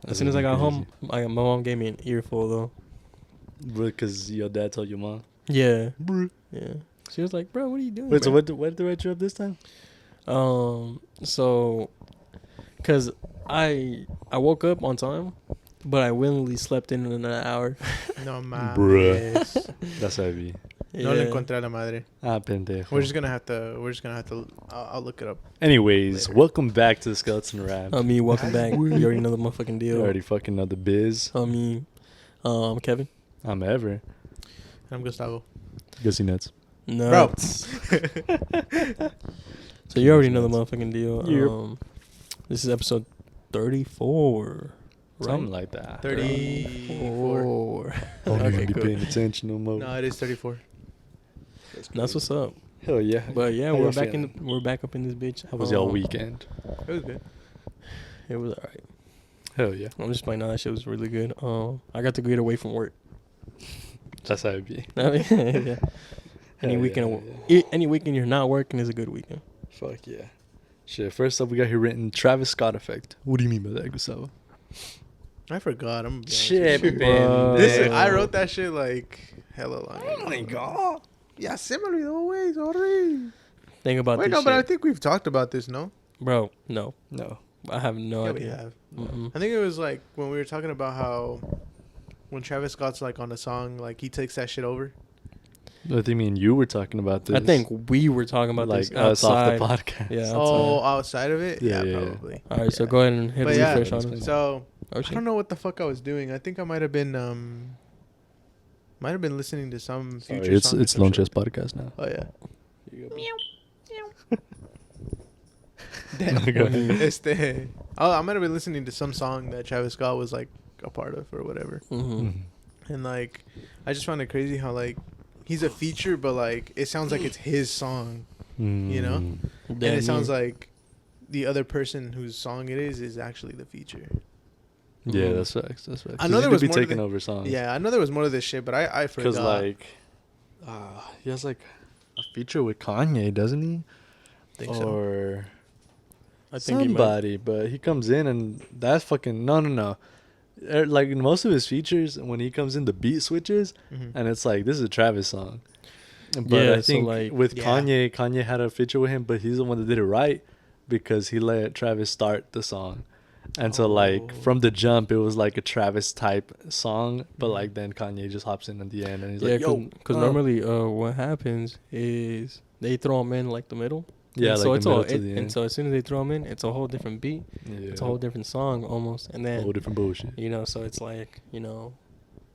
As soon as I got home, my mom gave me an earful though. Because your dad told your mom. Yeah. Yeah. She was like, "Bro, what are you doing?" Wait, so bro? what did they write you up this time? So, cause I woke up on time, but I willingly slept in an hour. No mames. Bruh. That's heavy. No le encontré a la madre. Ah, pendejo. We're just gonna have to. I'll look it up. Anyways, later. welcome back to the Skeleton Rap. Welcome back. You already know the motherfucking deal. You already fucking know the biz. Kevin. I'm Ever. I'm Gustavo. Gussy nuts. No. So you already know the motherfucking deal. Yep. This is episode 34. Right? Something like that. 34. Don't Okay, even be cool. paying attention no more. No, it is 34. That's what's up. Hell yeah. But yeah, How we're y'all back feeling? we're back up in this bitch. How was y'all weekend? It was good. It was alright. Hell yeah. I'm just playing. That shit was really good. I got to get away from work. That's how it be. Yeah. Any weekend you're not working is a good weekend. Fuck yeah. Shit, first up we got here written Travis Scott effect. What do you mean by that, Gustavo? I forgot. I'm Shit, Bro. Listen, I wrote that shit like hella long. Oh my god. Yeah, se me olvidó, güey. Sorry. Think about Wait, this no, shit. but I think we've talked about this, no? Bro, no. No. I have no Yeah, we idea. have. Mm-mm. I think it was like when we were talking about how when Travis Scott's like on a song, like he takes that shit over. I think me and you were talking about this. I think we were talking about like this us outside. off the podcast. Yeah. Oh, Outside. outside of it? Yeah, Yeah, yeah. probably. All right, so go ahead and hit But a yeah, refresh on it. So Oh, I shit. don't know what the fuck I was doing. I think I might have been listening to some Sorry, future song or it's some Lone shit. Chest Podcast now. Oh yeah. Damn. I might have been listening to some song that Travis Scott was like a part of or whatever. Mm-hmm. And like I just found it crazy how like he's a feature but like it sounds like it's his song. You know? And it sounds like the other person whose song it is actually the feature. Yeah, that's facts. That's facts. I know there was be more to taking the- over songs. Yeah, I know there was more to this shit, but I forgot. Because like, he has like a feature with Kanye, doesn't he? think so. Or I think somebody, but he comes in and that's fucking no. Like in most of his features, when he comes in, the beat switches, Mhm. and it's like this is a Travis song. But Yeah, I so, think like- with Yeah. Kanye had a feature with him, but he's the one that did it right because he let Travis start the song. And so like Oh. from the jump, it was like a Travis type song, but Mhm. like then Kanye just hops in at the end and he's Yeah, like, "Yo," because normally what happens is they throw them in like the middle. yeah, And like so the it's middle all to the and end. so as soon as they throw them in, it's a whole different beat. Yeah, It's a whole different song almost, and then whole different bullshit. so it's like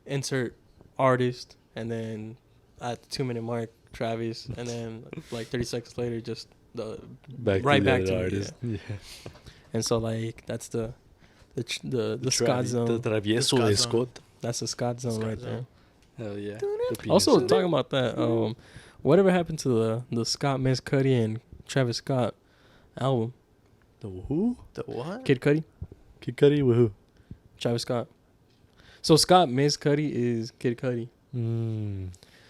insert artist, and then at the 2-minute mark, Travis, and then like 30 seconds later, just the Back right to the back other to it, artist. Yeah. and so like that's the Scott Travis, zone. The travieso Scott de zone. Scott. That's the Scott zone Scott right zone. there. Hell yeah. The Also penis. talking about that, whatever happened to the Scott, Miss Cudi, and Travis Scott album? The who? The what? Kid Cudi, Kid Cudi with who? Travis Scott. So Scott, Miss Cudi is Kid Cudi.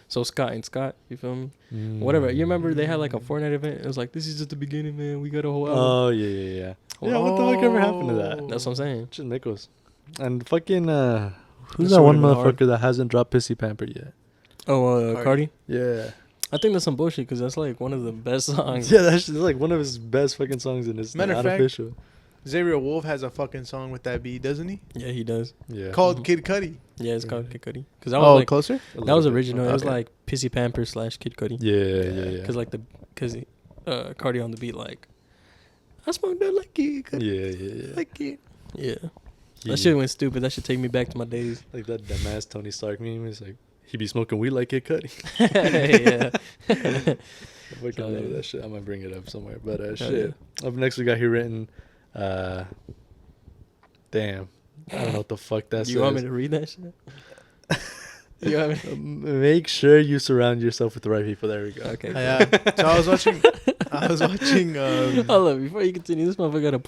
So Scott and Scott, you feel me? Whatever. You remember they had like a Fortnite event? It was like, this is just the beginning, man. We got a whole album. Oh yeah. Yeah, what the fuck ever happened to that? That's what I'm saying. Just Nichols. And fucking who's That that one would've been hard. motherfucker that hasn't dropped Pissy Pamper yet? Oh, Cardi. Cardi? Yeah. I think that's some bullshit because that's like one of the best songs. Yeah, that's just like one of his best fucking songs and it's Matter not of fact- official. Xavier Wolf has a fucking song with that beat, doesn't he? Yeah, he does. Yeah. Called Mhm. Kid Cudi. Yeah, it's called Kid Cudi. Because that Oh, was like, closer? A that little was bit. original. It was Okay. like Pissy Pamper / Kid Cudi. Yeah. Because Cardi on the beat like, I smoked that like Kid Cudi. Yeah. Like it. Yeah. He- That shit went stupid. That should take me back to my days. Like that dumbass Tony Stark meme is like, he be smoking weed like Kid Cudi. Yeah. I fucking Oh, love yeah. that shit. I might bring it up somewhere. But Oh, shit. Up next we got here written, damn. I don't know what the fuck that says. You want me to read that shit? You want me Make sure you surround yourself with the right people. There we go. Okay. Yeah. So I was watching. Hold on, before you continue, this motherfucker gotta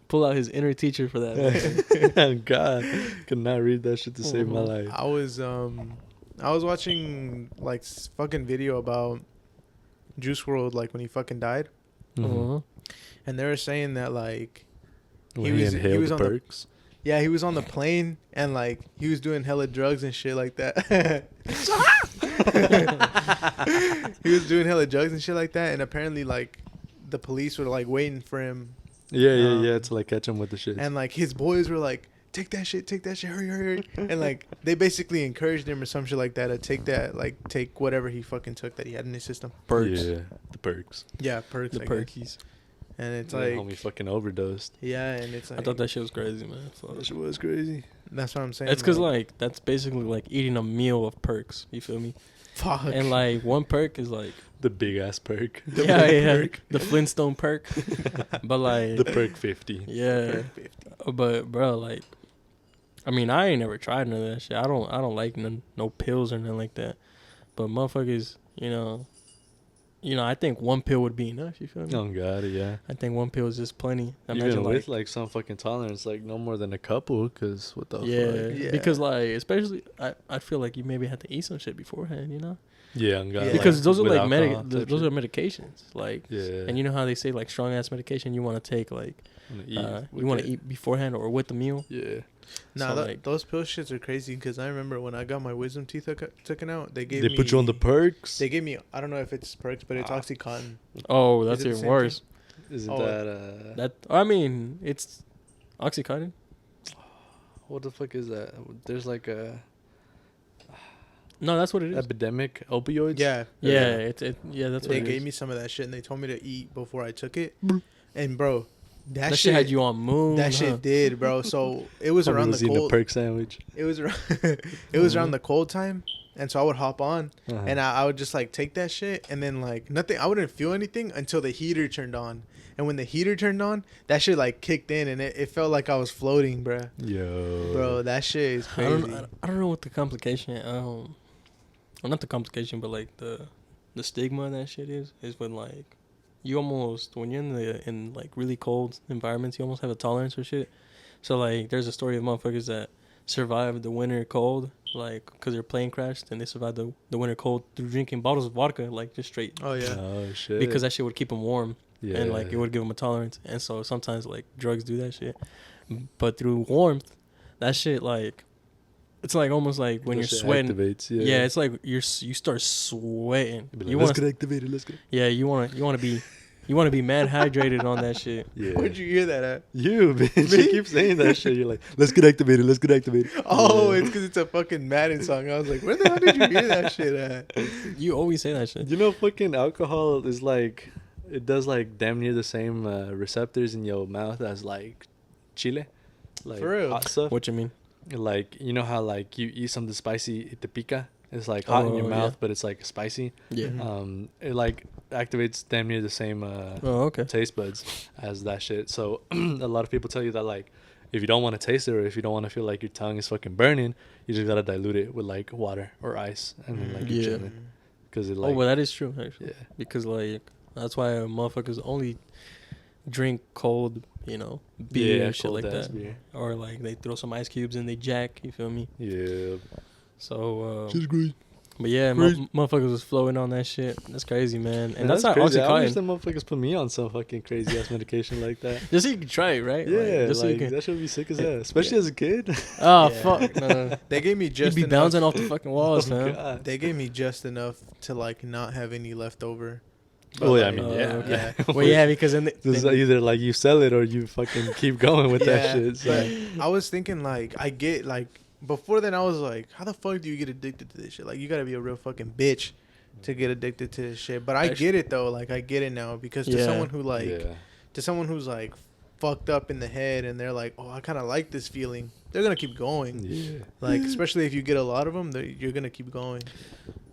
pull out his inner teacher for that. Man. God, could not read that shit to save my life. I was watching like fucking video about Juice WRLD like when he fucking died, Mhm. Uh-huh. and they were saying that like When he he was inhaled on the the perks. Yeah, he was on the plane and like he was doing hella drugs and shit like that. He was doing hella drugs and shit like that, and apparently like the police were like waiting for him. Yeah, to like catch him with the shit. And like his boys were like, take that shit, hurry. And like they basically encouraged him or some shit like that to take whatever he fucking took that he had in his system. Perks. Yeah, the perks. Yeah, perks. The perkies. And it's That like, homie fucking overdosed. yeah, and it's like, I thought that shit was crazy, man. Fuck. That shit was crazy. that's what I'm saying. It's because like that's basically like eating a meal of perks. You feel me? fuck. And like one perk is like The big ass perk. the Flintstone perk. But like The perk 50. yeah, but bro, like, I mean, I ain't never tried none of that shit. I don't like no pills or nothing like that. But motherfuckers, I think one pill would be enough. You feel me? Oh god, yeah. I think one pill is just plenty. Even with like some fucking tolerance, like no more than a couple, because what the fuck? Yeah. Because like especially I feel like you maybe have to eat some shit beforehand, Yeah, on God. Yeah. because like, those are with like alcohol type those shit. are medications, like, Yeah. and you know how they say like strong ass medication you want to take like Wanna you want to eat beforehand or with the meal. Yeah. Nah, So, like- those pill shits are crazy because I remember when I got my wisdom teeth taken out, they gave They me. put you on the perks. They gave me. I don't know if it's perks, but it's Oxycontin. Oh, Is that's it the even same worse. Isn't Oh, that That I mean, it's Oxycontin. what the fuck is that? There's like a No, that's what it is. epidemic opioids. Yeah, Yeah, that's They what it gave is. me some of that shit and they told me to eat before I took it. And bro, That shit had you on moon. That huh? shit did, bro. So it was Probably around was the eating a cold. perk sandwich. It was around. It was around the cold time, and so I would hop on Uh-huh. and I would just like take that shit and then like nothing. I wouldn't feel anything until the heater turned on. And when the heater turned on, that shit like kicked in and it felt like I was floating, bro. Yo. Bro, that shit is I crazy. don't know what the complication. Well, not the complication, but like the stigma of that shit is when like you almost when you're in like really cold environments, you almost have a tolerance for shit. So like there's a story of motherfuckers that survived the winter cold, like because their plane crashed and they survived the winter cold through drinking bottles of vodka, like just straight, Oh yeah. Oh shit. because that shit would keep them warm. yeah. And like it would give them a tolerance. And so sometimes like drugs do that shit, but through warmth, that shit like it's like almost like when That you're shit sweating. activates, Yeah, it's like you start sweating. Be like, You let's want get activated. Let's get. yeah, you want to be mad hydrated on that shit. Yeah. Where'd you hear that at? You, bitch. You keep saying that shit. You're like, let's get activated. Let's get activated. Oh, Yeah. it's because it's a fucking Madden song. I was like, where the hell did you hear that shit at? You always say that shit. You know, fucking alcohol is like, it does like damn near the same receptors in your mouth as like chile, like For real? hot stuff. What you mean? Like, you know how like you eat something spicy, it te pica. It's like hot in your Oh, mouth, yeah. but it's like spicy. Yeah. Mhm. It like activates damn near the same Oh, okay. taste buds as that shit. So a lot of people tell you that like, if you don't want to taste it or if you don't want to feel like your tongue is fucking burning, you just gotta dilute it with like water or ice, and then like you're Yeah. chilling. Because it like Oh, well, that is true actually. yeah. Because like that's why motherfuckers only drink cold, beer Yeah, and shit like cold-ass that, beer. or like they throw some ice cubes and they jack. You feel me? Yeah. So. Shit's great. But yeah, Crazy. motherfuckers was floating on that shit. That's crazy, man. And Man, that's not crazy. I wish Oxycontin. them motherfuckers put me on some fucking crazy ass medication like that. Just so you can try it, right? Yeah, just so you like can. that should be sick as hell, especially as a kid. Oh Yeah. fuck! No. They gave me You'd just be enough. bouncing off the fucking walls, Oh, man. God. They gave me just enough to like not have any left over. Oh yeah, I like, mean, Oh, yeah. okay. yeah. Well, yeah, because then This is either like you sell it or you fucking keep going with that Yeah, shit. So. but I was thinking like I get like before then I was like, how the fuck do you get addicted to this shit? Like you gotta be a real fucking bitch to get addicted to this shit. But I get it though. Like I get it now because to Yeah. someone who like yeah. to someone who's like fucked up in the head and they're like, oh, I kind of like this feeling. They're gonna keep going. Yeah. Like especially if you get a lot of them, you're gonna keep going.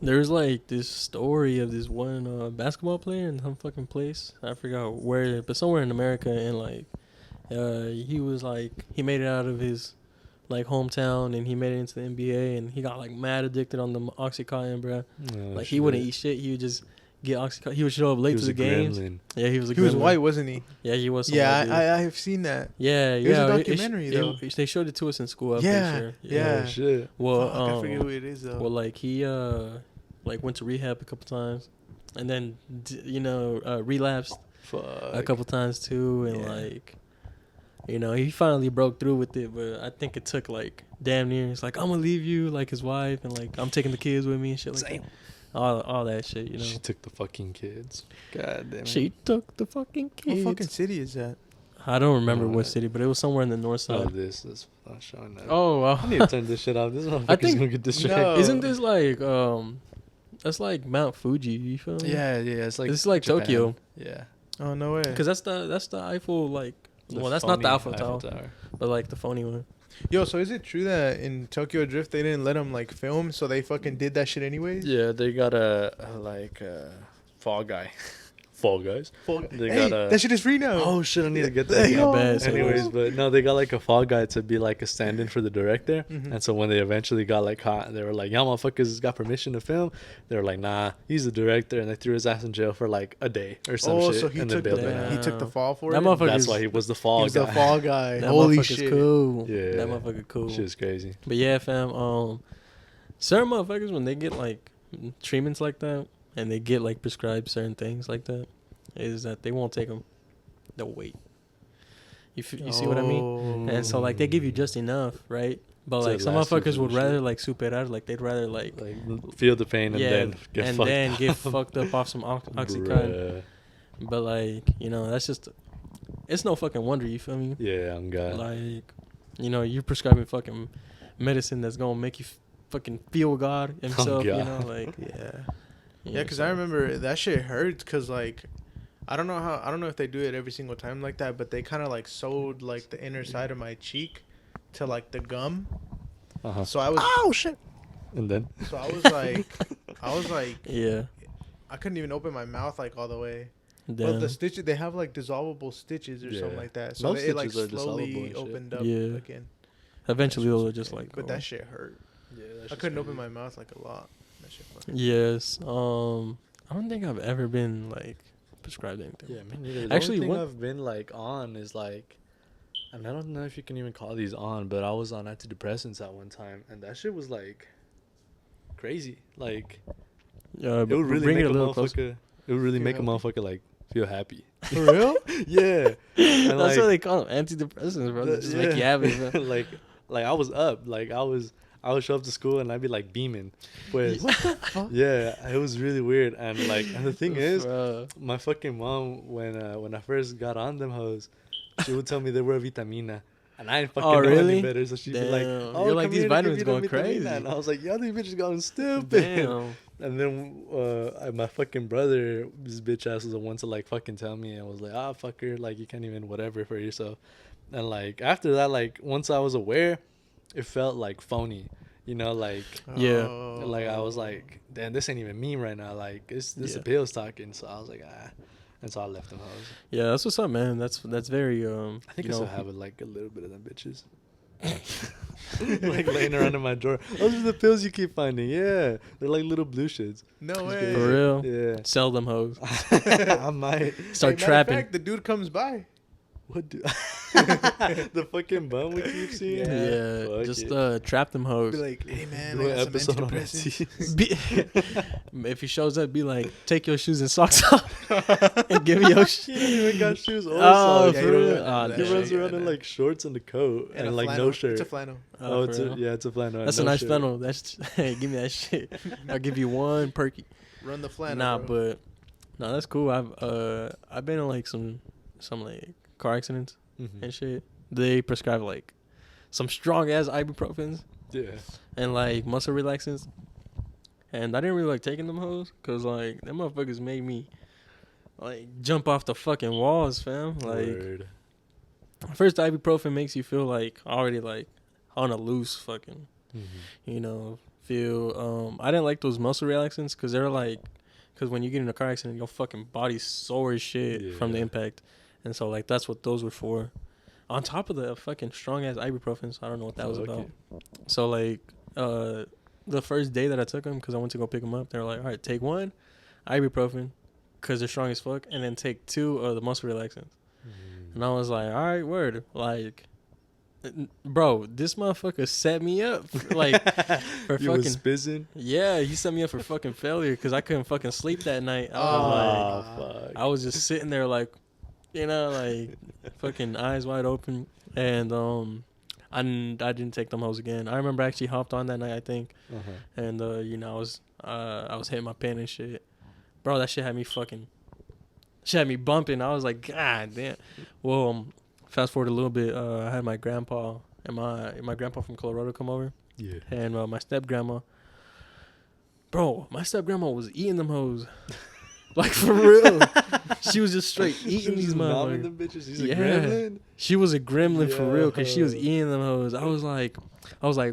there's like this story of this one basketball player in some fucking place. I forgot where, but somewhere in America, and like he was like he made it out of his like hometown and he made it into the NBA and he got like mad addicted on the Oxycontin, bro. Oh, Like he wouldn't eat shit. He would just get Oxycontin. He would show up late He to was the a games. gremlin. Yeah, he was a He was gremlin. white, wasn't he? Yeah, he was. some Yeah, white dude. I have seen that. Yeah, It was a yeah. documentary, though. They showed it to us in school. I'm Yeah, pretty sure. yeah. Oh, shit. Well, Fuck, I forget who it is though. well, like he like went to rehab a couple times, and then relapsed Fuck. a couple times too, and Yeah. like You know, he finally broke through with it, but I think it took like damn near. It's like I'm gonna leave you, like his wife, and like I'm taking the kids with me and shit like that. All that shit, you know. She took the fucking kids. God damn it. She took the fucking kids. What fucking city is that? I don't remember what city, but it was somewhere in the north side. Oh, this is not showing that. Oh, I need to turn this shit off. This motherfucker's gonna get distracted. No. Isn't this like that's like Mount Fuji? You feel me? Yeah, it's like It's like Japan. Tokyo. Yeah. Oh no way. Because that's the Eiffel, like, well, that's not the phony Eiffel Tower, but like the phony one. Yo, so is it true that in Tokyo Drift they didn't let them like film, so they fucking did that shit anyways? Yeah, they got a Fall Guy. Fall Guys. They Hey, got a. that shit is free now. Oh shit! I need to get that. Yo. bad, so- Anyways, but no, they got like a Fall Guy to be like a stand-in for the director. Mhm. And so when they eventually got like caught, they were like, "Y'all motherfuckers got permission to film." They were like, "Nah, he's the director," and they threw his ass in jail for like a day or some shit. So he and took then bailed him the- out. he took the fall for That it. motherfucker- That's why he was the Fall He was Guy. the fall guy. That Holy motherfucker's shit. cool. Yeah. That motherfucker cool. Shit's crazy. But yeah, fam. Certain motherfuckers when they get like treatments like that and they get like prescribed certain things like that, is that they won't take them. They'll wait. You see what I mean? And so like they give you just enough, right? But To like some last you motherfuckers through would the rather shit. like superar, like they'd rather like Feel the pain and yeah, then get and fucked then up. get fucked up off some oxycontin. Bruh. But like, you know, that's just, it's no fucking wonder, you feel me? Yeah, I'm God. Like, you know, you're prescribing fucking medicine that's gonna make you fucking feel God himself, you know, God. like, Yeah. you Yeah, know, because so- I remember that shit hurts because, like, I don't know if they do it every single time like that, but they kind of, like, sewed, like, the inner side of my cheek to, like, the gum. Uh-huh. So I was... Oh, shit. And then? So I was like... Yeah. I couldn't even open my mouth, like, all the way. But Damn. the stitches, they have, like, dissolvable stitches or something Yeah. like that. So Most it, like, stitches are slowly dissolvable and shit. opened up Yeah. again. Eventually, That shit they'll was just okay. like. But go. that shit hurt. Yeah, I couldn't open my mouth, like, a lot. That shit fucking... Yes. I don't think I've ever been like prescribed anything. Yeah, me neither. The Actually, only thing what- I've been like on is like, and I don't know if you can even call these on, but I was on antidepressants at one time, and that shit was like crazy. Like it would really bring make it a a little motherfucker. closer. It would really Feel make a happy. motherfucker like feel happy. For real? Yeah, and That's like, what they call them, antidepressants, bro. They just make you happy, bro. like I was up. Like I would show up to school and I'd be like beaming. Pues, What the fuck? yeah, it was really weird. And like, and the thing is, Bro. my fucking mom, when I first got on them hoes, she would tell me they were vitamina. And I didn't fucking know really? any better. So she'd be like, Damn. oh, You're like, come these here to vitamins give you the going vitamina. crazy. And I was like, yo, these bitches going stupid. Damn. And then my fucking brother, this bitch ass was the one to like fucking tell me. And was like, ah, fucker, like you can't even whatever for yourself. And like after that, like once I was aware, it felt like phony. You know, like Yeah. like I was like, damn, this ain't even me right now. Like this Yeah. the pills talking. So I was like, ah. And so I left them hoes. Yeah, that's what's up, man. That's very I think you I still know, have like a little bit of them bitches. Like laying around in my drawer. Those are the pills you keep finding. Yeah, they're like little blue shits. No Just way. kidding. For real? Yeah. sell them hoes. I might. Start Hey, matter of trapping. fact, the dude comes by. What do? The fucking bum we keep seeing. Yeah, Fuck just it. trap them hoes. Be like, hey man, Do I an got some episode on antidepressants. Be- if he shows up, be like, take your shoes and socks off and give me your He ain't even got shoes or Oh, socks. for bro. real? Oh, He damn. runs around Yeah, in nah. like shorts and a coat and a like flannel. no shirt. It's a flannel. Oh, for real? it's a flannel. and That's no a nice shirt. flannel. That's hey, give me that shit. I'll give you one perky. Run the flannel. Nah, bro. but no, that's cool. I've been in like some like car accidents Mhm. and shit. They prescribe like some strong ass ibuprofens Yeah. and like muscle relaxants. And I didn't really like taking them hoes because like them motherfuckers made me like jump off the fucking walls, fam. Like Word. first, the ibuprofen makes you feel like already like on a loose fucking, Mhm. you know, feel. I didn't like those muscle relaxants because they're like, because when you get in a car accident, your fucking body's sore as shit from the Yeah. impact, and so like that's what those were for. On top of the fucking strong ass ibuprofens, I don't know what that was Fuck about. it. So like, the first day that I took them, because I went to go pick them up, they were like, all right, take one ibuprofen, because they're strong as fuck, and then take two of the muscle relaxants. Mhm. And I was like, all right, word. Like, bro, this motherfucker set me up. Like, for You was fucking. spizzing. Yeah, he set me up for fucking failure because I couldn't fucking sleep that night. I was Oh, like, Oh, fuck. I was just sitting there like, you know, like fucking eyes wide open. And I didn't take them hoes again. I remember I actually hopped on that night, I think, and you know, I was hitting my pen and shit, bro. That shit had me bumping. I was like, God damn. Well, fast forward a little bit. I had my grandpa and my grandpa from Colorado come over. Yeah. And my step grandma. Bro, my step grandma was eating them hoes. Like, for real. She was just straight eating these motherfuckers. Them bitches. She's a gremlin. She was a gremlin for real, because she was eating them hoes. I was like,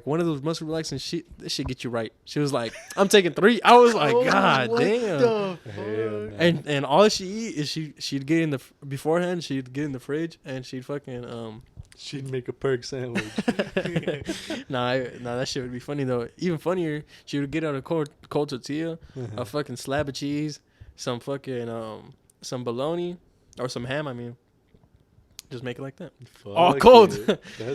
one of those muscle relaxing shit, this shit get you right. She was like, I'm taking 3. I was like, God damn. And all she eat is she'd get in the, beforehand, she'd get in the fridge, and she'd fucking, she'd make a perk sandwich. Nah, that shit would be funny though. Even funnier, she would get out a cold tortilla, a fucking slab of cheese, some fucking some bologna or some ham. I mean, just make it like that. All cold.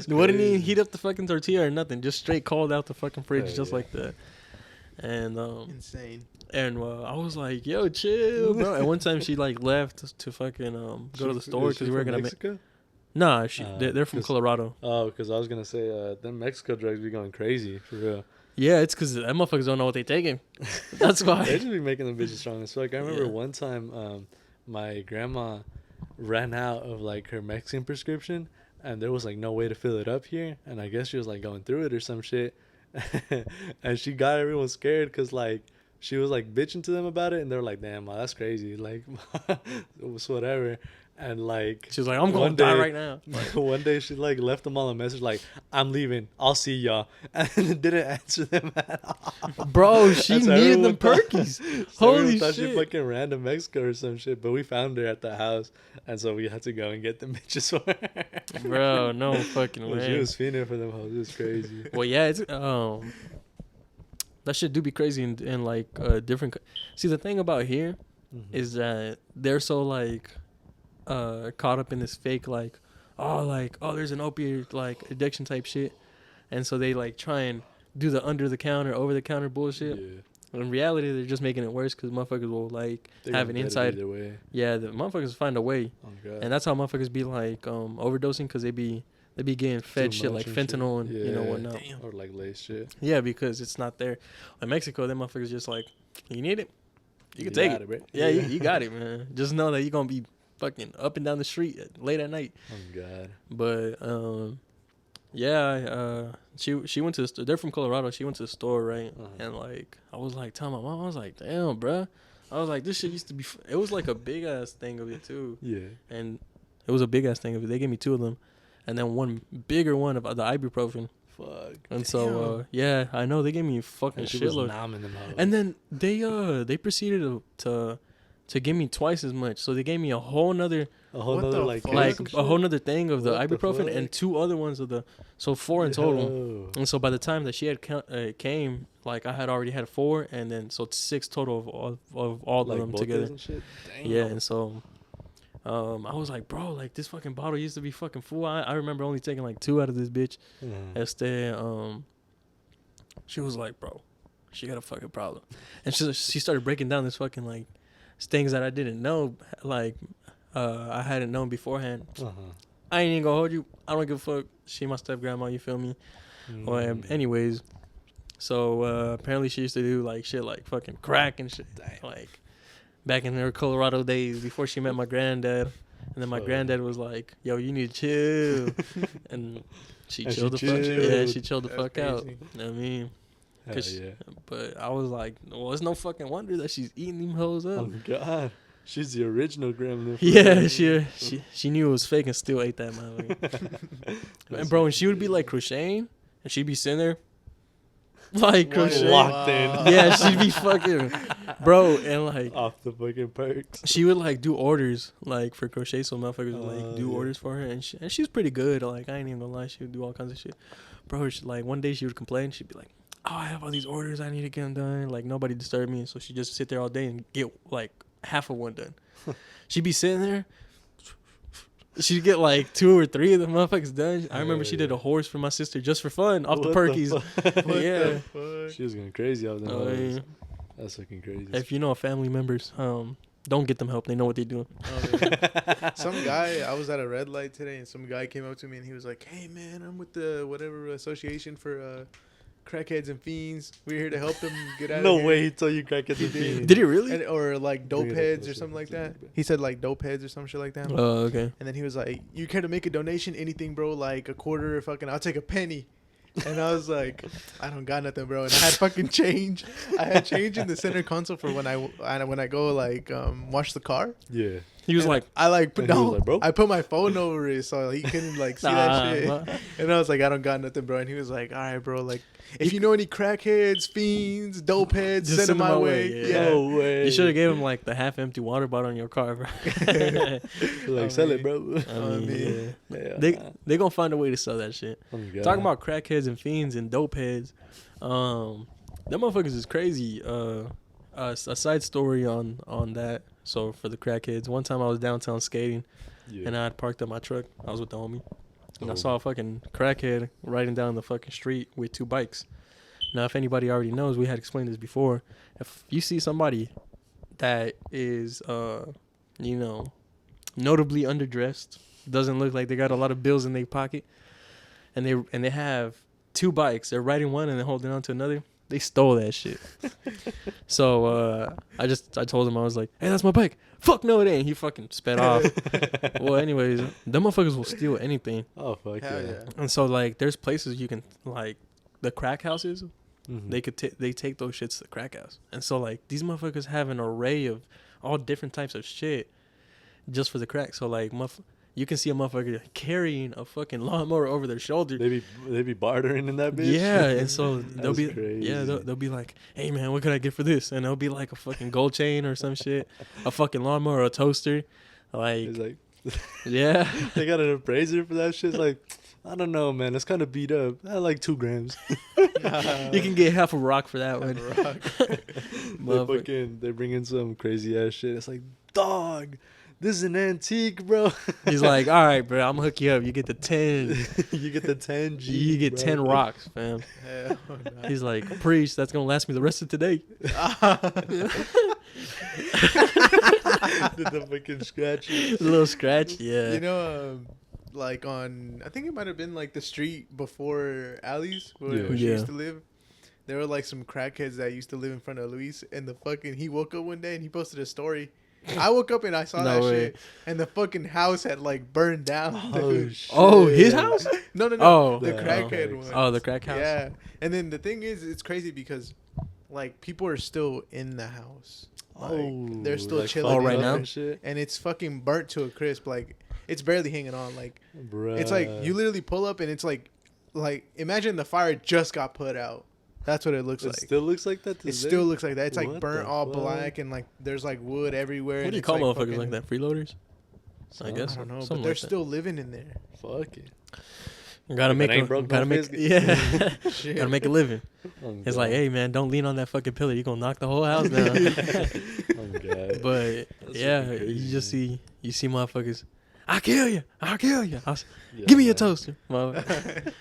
Wouldn't even heat up the fucking tortilla or nothing. Just straight cold out the fucking fridge, just like that. And insane. And I was like, "Yo, chill, bro." And one time she like left to fucking go to the store because we were gonna make. Nah, they're from Colorado. Oh, because I was gonna say them Mexico drugs be going crazy for real. Yeah, it's because them motherfuckers don't know what they taking. That's why. They just be making them bitches strong as fuck. I remember one time my grandma ran out of like her Mexican prescription, and there was like no way to fill it up here, and I guess she was like going through it or some shit, and she got everyone scared because like she was like bitching to them about it, and they were like, "Damn, Ma, that's crazy." Like, it was whatever. And like she was like, I'm gonna die right now. Like, one day she like left them all a message like, I'm leaving, I'll see y'all, and didn't answer them at all. Bro, she needed them perkies. Holy thought shit. She fucking ran to Mexico or some shit, but we found her at the house, and so we had to go and get them bitches for her. Bro, no fucking way. She was fiending for them hoes. It was crazy. Well, yeah, it's that shit do be crazy in like different. See, the thing about here is that they're so like caught up in this fake like there's an opiate like addiction type shit, and so they like try and do the under the counter, over the counter bullshit. Yeah. In reality, they're just making it worse because motherfuckers will like have an inside. Yeah, the motherfuckers find a way, and that's how motherfuckers be like overdosing because they be getting fed shit like fentanyl and you know whatnot. Damn. Or like lace shit. Yeah, because it's not there. In Mexico, them motherfuckers just like, you need it, you can take it. Yeah, you got it, man. Just know that you're gonna be fucking up and down the street late at night. Oh God. But she went to the store. They're from Colorado. She went to the store, right? And like I was like telling my mom, I was like, damn, bruh. I was like, this shit used to be. It was like a big ass thing of it too. Yeah. And it was a big ass thing of it. They gave me 2 of them, and then one bigger one of the ibuprofen. Fuck. And so yeah, I know they gave me fucking shitload. And then they proceeded to give me twice as much. So they gave me a whole nother a whole nother thing of the ibuprofen and 2 other ones of the, so 4 in total. And so by the time that she had came, like I had already had 4, and then so 6 total of all like of them together. And shit? Damn. Yeah, and so I was like, bro, like this fucking bottle used to be fucking full. I remember only taking like 2 out of this bitch. She was like, bro, she got a fucking problem, and she started breaking down this fucking like things that I didn't know, like I hadn't known beforehand. I ain't even gonna hold you. I don't give a fuck. She my step grandma, you feel me? Well, anyways, so apparently she used to do like shit like fucking crack and shit. Like back in her Colorado days before she met my granddad. And then my granddad was like, yo, you need to chill. And she chilled the fuck. Yeah, she chilled the fuck out. You know what I mean? But I was like, well, it's no fucking wonder that she's eating them hoes up. Oh God, she's the original gremlin. Yeah, she knew it was fake and still ate that motherfucker. And bro, and she would be like crocheting, and she'd be sitting there like crocheting. Locked in. Yeah, she'd be fucking, bro, and like off the fucking perks. She would like do orders like for crochet, so motherfuckers would like do orders for her, and she's pretty good. Like I ain't even gonna lie, she would do all kinds of shit. Bro, like one day she would complain, she'd be like, oh, I have all these orders, I need to get them done. Like, nobody disturb me. So she just sit there all day and get, like, half of one done. She'd be sitting there. She'd get, like, 2 or 3 of the motherfuckers done. I remember she did a horse for my sister just for fun off the perkies. Yeah. She was going crazy out there. Yeah. That's fucking crazy. If you know family members, Don't get them help. They know what they're doing. Oh, yeah. Some guy, I was at a red light today, and some guy came up to me and he was like, "Hey man, I'm with the whatever association for crackheads and fiends. We're here to help them get out of No here." way he told you crackheads and fiends. Did he really? And, or like dope Bring it up heads or closer. something like that. He said like dope heads or some shit like that. Oh, okay. And then he was like, "You care to make a donation? Anything, bro? Like a quarter, fucking, I'll take a penny." And I was like, "I don't got nothing, bro." And I had fucking change. I had change in the center console for when I go like wash the car. Yeah. He was And like, I like put And he was no, like, "Bro?" I put my phone over it so he couldn't like see that shit. And I was like, "I don't got nothing, bro." And he was like, "All right, bro. Like, if you know any crackheads, fiends, dope heads, Just send them my way." yeah. No way. you should have gave him like the half-empty water bottle in your car, bro. Like, sell it, bro. I mean, Yeah. they gonna find a way to sell that shit. Oh, God. Talking about crackheads and fiends and dope heads, them motherfuckers is crazy. A side story on that. So for the crackheads, one time I was downtown skating Yeah. and I had parked up my truck. I was with the homie, and I Oh. saw a fucking crackhead riding down the fucking street with 2 bikes. Now, if anybody already knows, we had explained this before. If you see somebody that is, notably underdressed, doesn't look like they got a lot of bills in their pocket, and they have 2 bikes, they're riding one and they're holding on to another. They stole that shit. So I told him, I was like, "Hey, that's my bike." "Fuck no, it ain't." He fucking sped off. Well, anyways, them motherfuckers will steal anything. Oh, fuck Hell yeah. yeah. And so like, there's places you can like, the crack houses. Mhm. They take those shits to the crack house. And so like, these motherfuckers have an array of all different types of shit just for the crack. So like, you can see a motherfucker carrying a fucking lawnmower over their shoulder. They be bartering in that bitch. Yeah, and so they'll That's be crazy. they'll be like, "Hey man, what could I get for this?" And it'll be like a fucking gold chain or some shit, a fucking lawnmower or a toaster, like, It's like yeah. they got an appraiser for that shit. It's like, I don't know, man. It's kind of beat up. I like 2 grams. You can get half a rock for that one. They bring in some crazy ass shit. It's like, dog, this is an antique, bro. He's like, "All right, bro, I'm gonna hook you up. You get the 10. You get the 10 G. You get bro. 10 rocks, fam." Hell no. He's like, "Preach, that's gonna last me the rest of today." Did the fucking scratchy. A little scratch, yeah. You know, like on, I think it might have been like the street before Allie's where Yeah. she Yeah. used to live. There were like some crackheads that used to live in front of Luis, and he woke up one day and he posted a story. I woke up and I saw No that way. shit, and the fucking house had like burned down. Oh, dude. shit. Oh, his house? No, Oh. the Yeah. crackhead Oh. one. Oh, the crack house. Yeah, and then the thing is, it's crazy because like people are still in the house. Like, they're still like chilling Oh, in right it, now? and shit. and it's fucking burnt to a crisp. Like it's barely hanging on. Like Bruh. it's like you literally pull up and it's like imagine the fire just got put out. That's what it looks It like. still looks like that. It still looks like that. It's like What burnt the all fuck? black and like there's like wood everywhere. What and do you it's, call like, motherfuckers fucking- like that? Freeloaders? I I guess. don't know, Something but they're like that. still living in there. Fuck it. Gotta If make it ain't a, broke, gotta don't make fix it. yeah. Shit. Gotta make a living. Oh, It's God. like, "Hey man, don't lean on that fucking pillar. You're gonna knock the whole house down." Oh, God. But That's yeah, fucking crazy, you just man. see motherfuckers. "I'll kill you. I'll kill you. Yeah, Give me your man. toaster." Motherfucker.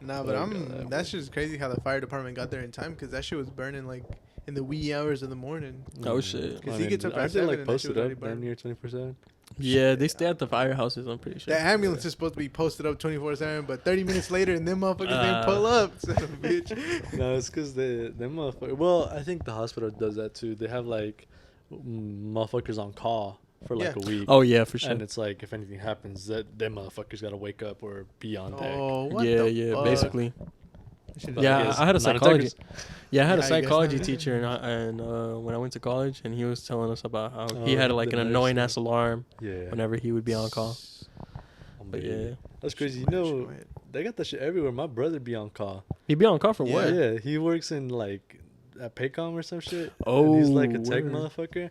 Nah, but Oh, God. that's just crazy how the fire department got there in time because that shit was burning like in the wee hours of the morning. Oh, shit. 'Cause he gets up at aren't they 7 like and that shit posted was already up damn burned. near 24/7? Yeah, they stay at the firehouses. I'm pretty sure. The ambulance is supposed to be posted up 24/7, but 30 minutes later, and them motherfuckers didn't Uh. pull up. Son of a bitch. No, it's because them motherfuckers. Well, I think the hospital does that too. They have like motherfuckers on call for like Yeah. a week. Oh yeah, for sure. And it's like if anything happens, that them motherfuckers gotta wake up or be on deck. Oh, what Yeah, the yeah, fuck? basically. Shit But is- Yeah, guess I had a not in psychology. Texas. Yeah, I had a Yeah, I guess psychology not. teacher, and when I went to college, and he was telling us about how he Oh, had like the an nurse annoying thing. ass alarm Yeah. whenever he would be on call. But yeah, That's crazy. You know, they got that shit everywhere. My brother be on call. he'd be on call for what? Yeah, he works in like at Paycom or some shit. Oh, and he's like a tech word. motherfucker.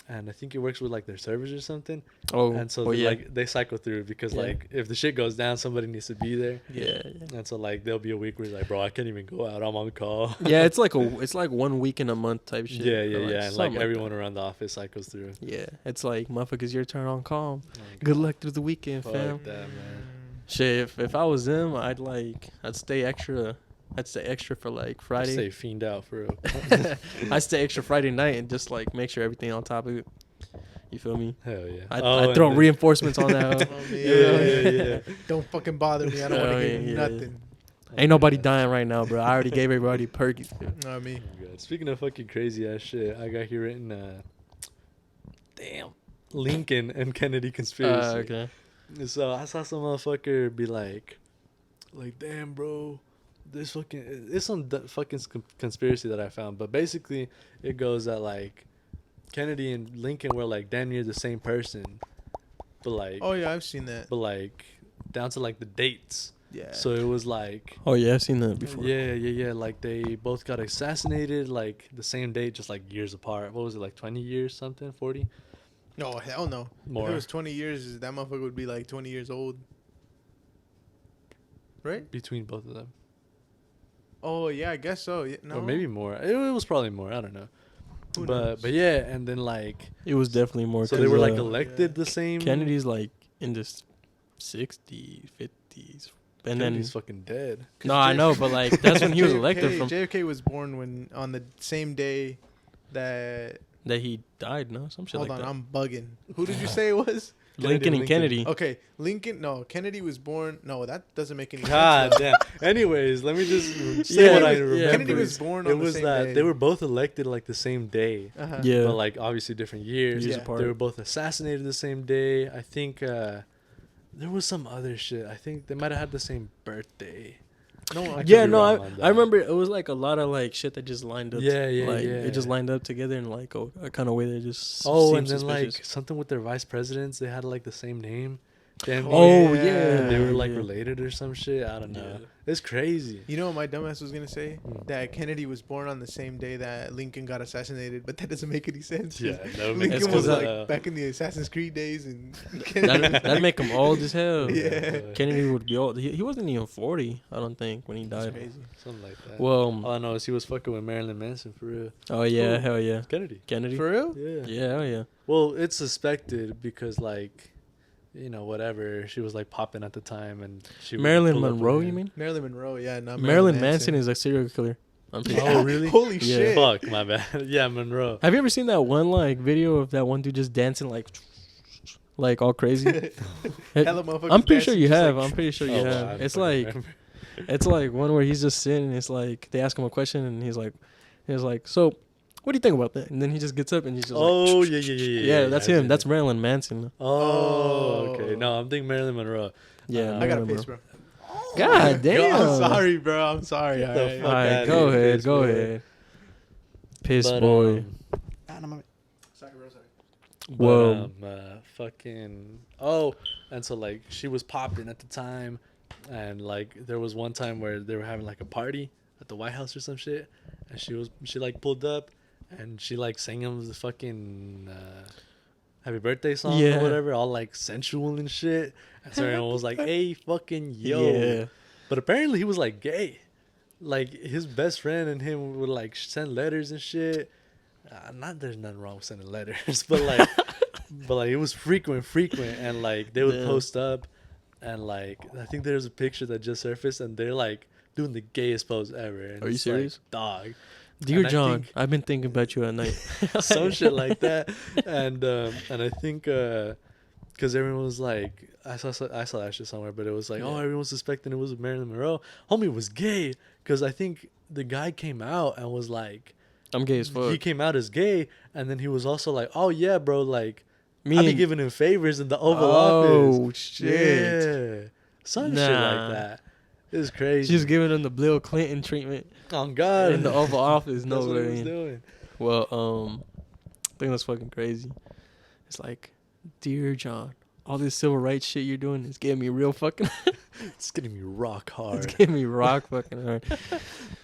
And I think he works with like their servers or something. Oh, And so oh, they, yeah. like they cycle through because Yeah. like if the shit goes down, somebody needs to be there. Yeah, And so like there'll be a week where he's like, bro, I can't even go out. I'm on call. yeah. It's like 1 week in a month type shit. Yeah, or, yeah, yeah. And like something everyone that. around the office cycles through. Yeah, it's like motherfuckers, your turn on call. Oh, Good God. luck through the weekend, Fuck fam. that, man. Shit, if I was them, I'd stay extra I'd stay extra for like I Friday. say fiend out for real. I stay extra Friday night and just like make sure everything on top of it. You feel me? Hell yeah. I throw reinforcements on that. Yeah. Don't fucking bother me. I don't want to hear nothing. Ain't nobody dying right now, bro. I already gave everybody perkies. Know what I mean? Oh God. Speaking of fucking crazy ass shit, I got here written, Lincoln and Kennedy conspiracy. Okay. So I saw some motherfucker be like, damn, bro, this fucking, it's some fucking conspiracy that I found. But basically, it goes that like Kennedy and Lincoln were like damn near the same person, but like, Oh yeah, I've seen that. but like down to like the dates. Yeah. So it was like, Oh yeah, I've seen that before. yeah. Like they both got assassinated like the same date, just like years apart. What was it, like 20 years, something, 40? No, hell no. More. If it was 20 years, that motherfucker would be like 20 years old. Right? Between both of them. Oh yeah, I guess so. Yeah, no. Or maybe more. It was probably more. I don't know. Who knows? But yeah, and then like, It was definitely more. so they were like 'cause, elected the same. Kennedy's like in the 60s, 50s, and Kennedy's then fucking dead. no, I know, but like that's when he was JFK elected from. JFK was born when on the same day that. That he died, no, some shit Hold like on, that. I'm bugging. Who did you say it was? Lincoln and Kennedy. Okay, Lincoln. No, Kennedy was born. No, that doesn't make any God sense. damn. Anyways, let me just say Yeah, what I yeah. remember. Kennedy was born on It the was same that day. they were both elected like the same day, Uh-huh. Yeah, but like obviously different years. years Yeah. apart. They were both assassinated the same day. I think there was some other shit. I think they might have had the same birthday. No, I Yeah, could be no, wrong on that. I remember it was like a lot of like shit that just lined up. Yeah, like, yeah. It just lined up together in like a kind of way that just. Oh, seemed and then suspicious. like something with their vice presidents, they had like the same name. Damn. Oh yeah. yeah, They were like yeah. related or some shit. I don't know. Yeah. It's crazy. You know what my dumbass was gonna say? Hmm. That Kennedy was born on the same day that Lincoln got assassinated, but that doesn't make any sense. Yeah, that would make It's Lincoln was 'cause, like back in the Assassin's Creed days, and That'd make him old as hell. Yeah. Kennedy would be old. He wasn't even 40, I don't think, when he That's died. crazy. something like that. Well, All I know is he was fucking with Marilyn Manson for real. oh yeah, Who? hell yeah, Kennedy. Kennedy. For real? Yeah. Yeah, hell yeah. Well, it's suspected because like, you know, whatever. She was like popping at the time, and she would Marilyn pull up Monroe, with you him. mean? Marilyn Monroe, yeah, not Marilyn Manson is a serial killer. I'm pretty Oh, really? Holy Yeah. shit! Fuck, my bad. Yeah, Monroe. Have you ever seen that one like video of that one dude just dancing like all crazy? Hella motherfuckers I'm pretty sure dancing you just have. like- I'm pretty sure you Oh, have. I It's fucking like remember. it's like one where he's just sitting. And it's like they ask him a question and he's like, so what do you think about that? And then he just gets up and he's just Oh, like, yeah. that's I him. see. That's Marilyn Manson. Oh, okay. Oh. No, I'm thinking Marilyn Monroe. Yeah, I got a Marilyn piss, Monroe. bro. God damn. I'm sorry, bro. I'm sorry. Get All the right. fuck All right, outta go here, ahead, piss go boy. ahead. Piss But, boy. Sorry, bro. Sorry. Whoa. Fucking. Oh, and so like she was popping at the time, and like there was one time where they were having like a party at the White House or some shit, and she like pulled up, and she like sang him the fucking happy birthday song Yeah. or whatever, all like sensual and shit. And so everyone was like, "Hey, fucking yo!" Yeah. But apparently he was like gay. Like his best friend and him would like send letters and shit. Not there's nothing wrong with sending letters, but like, it was frequent, and like they would Damn. post up, and like I think there's a picture that just surfaced, and they're like doing the gayest pose ever. And Are you it's like, serious? dog? Dear And I John, think- I've been thinking about you at night. Some shit like that, and I think because everyone was like, I saw that shit somewhere, but it was like, Yeah. oh, everyone's suspecting it was Marilyn Monroe. Homie was gay, because I think the guy came out and was like, I'm gay as fuck. he came out as gay, and then he was also like, oh yeah, bro, like Me I be and- giving him favors in the Oval Office. Oh shit. Yeah, some shit Nah. like that. It was crazy. She's giving him the Bill Clinton treatment on God in the Oval Office. That's No what he was way. doing. Well, I think that's fucking crazy. It's like, dear John, all this civil rights shit you're doing is getting me real fucking. It's getting me rock It's hard. getting me rock fucking hard.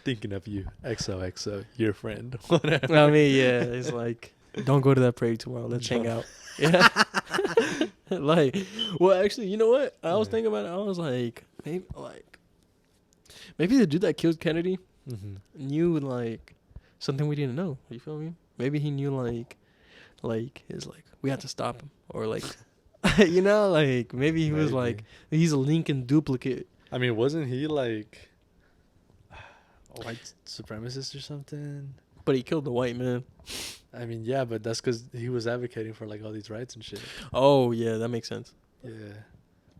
Thinking of you, XOXO, your friend. Whatever. I mean, yeah, it's like, don't go to that parade tomorrow. Let's hang out. Yeah. Like, well, actually, you know what? I was Yeah. thinking about it. I was like, maybe the dude that killed Kennedy Mm-hmm. knew like something we didn't know. You feel me? Maybe he knew like it's like we have to stop him, or like, you know, like maybe he was Maybe. like he's a Lincoln duplicate. I mean, wasn't he like? white supremacist or something. But he killed the white man. I mean, yeah, but that's because he was advocating for like all these rights and shit. Oh yeah, that makes sense. Yeah,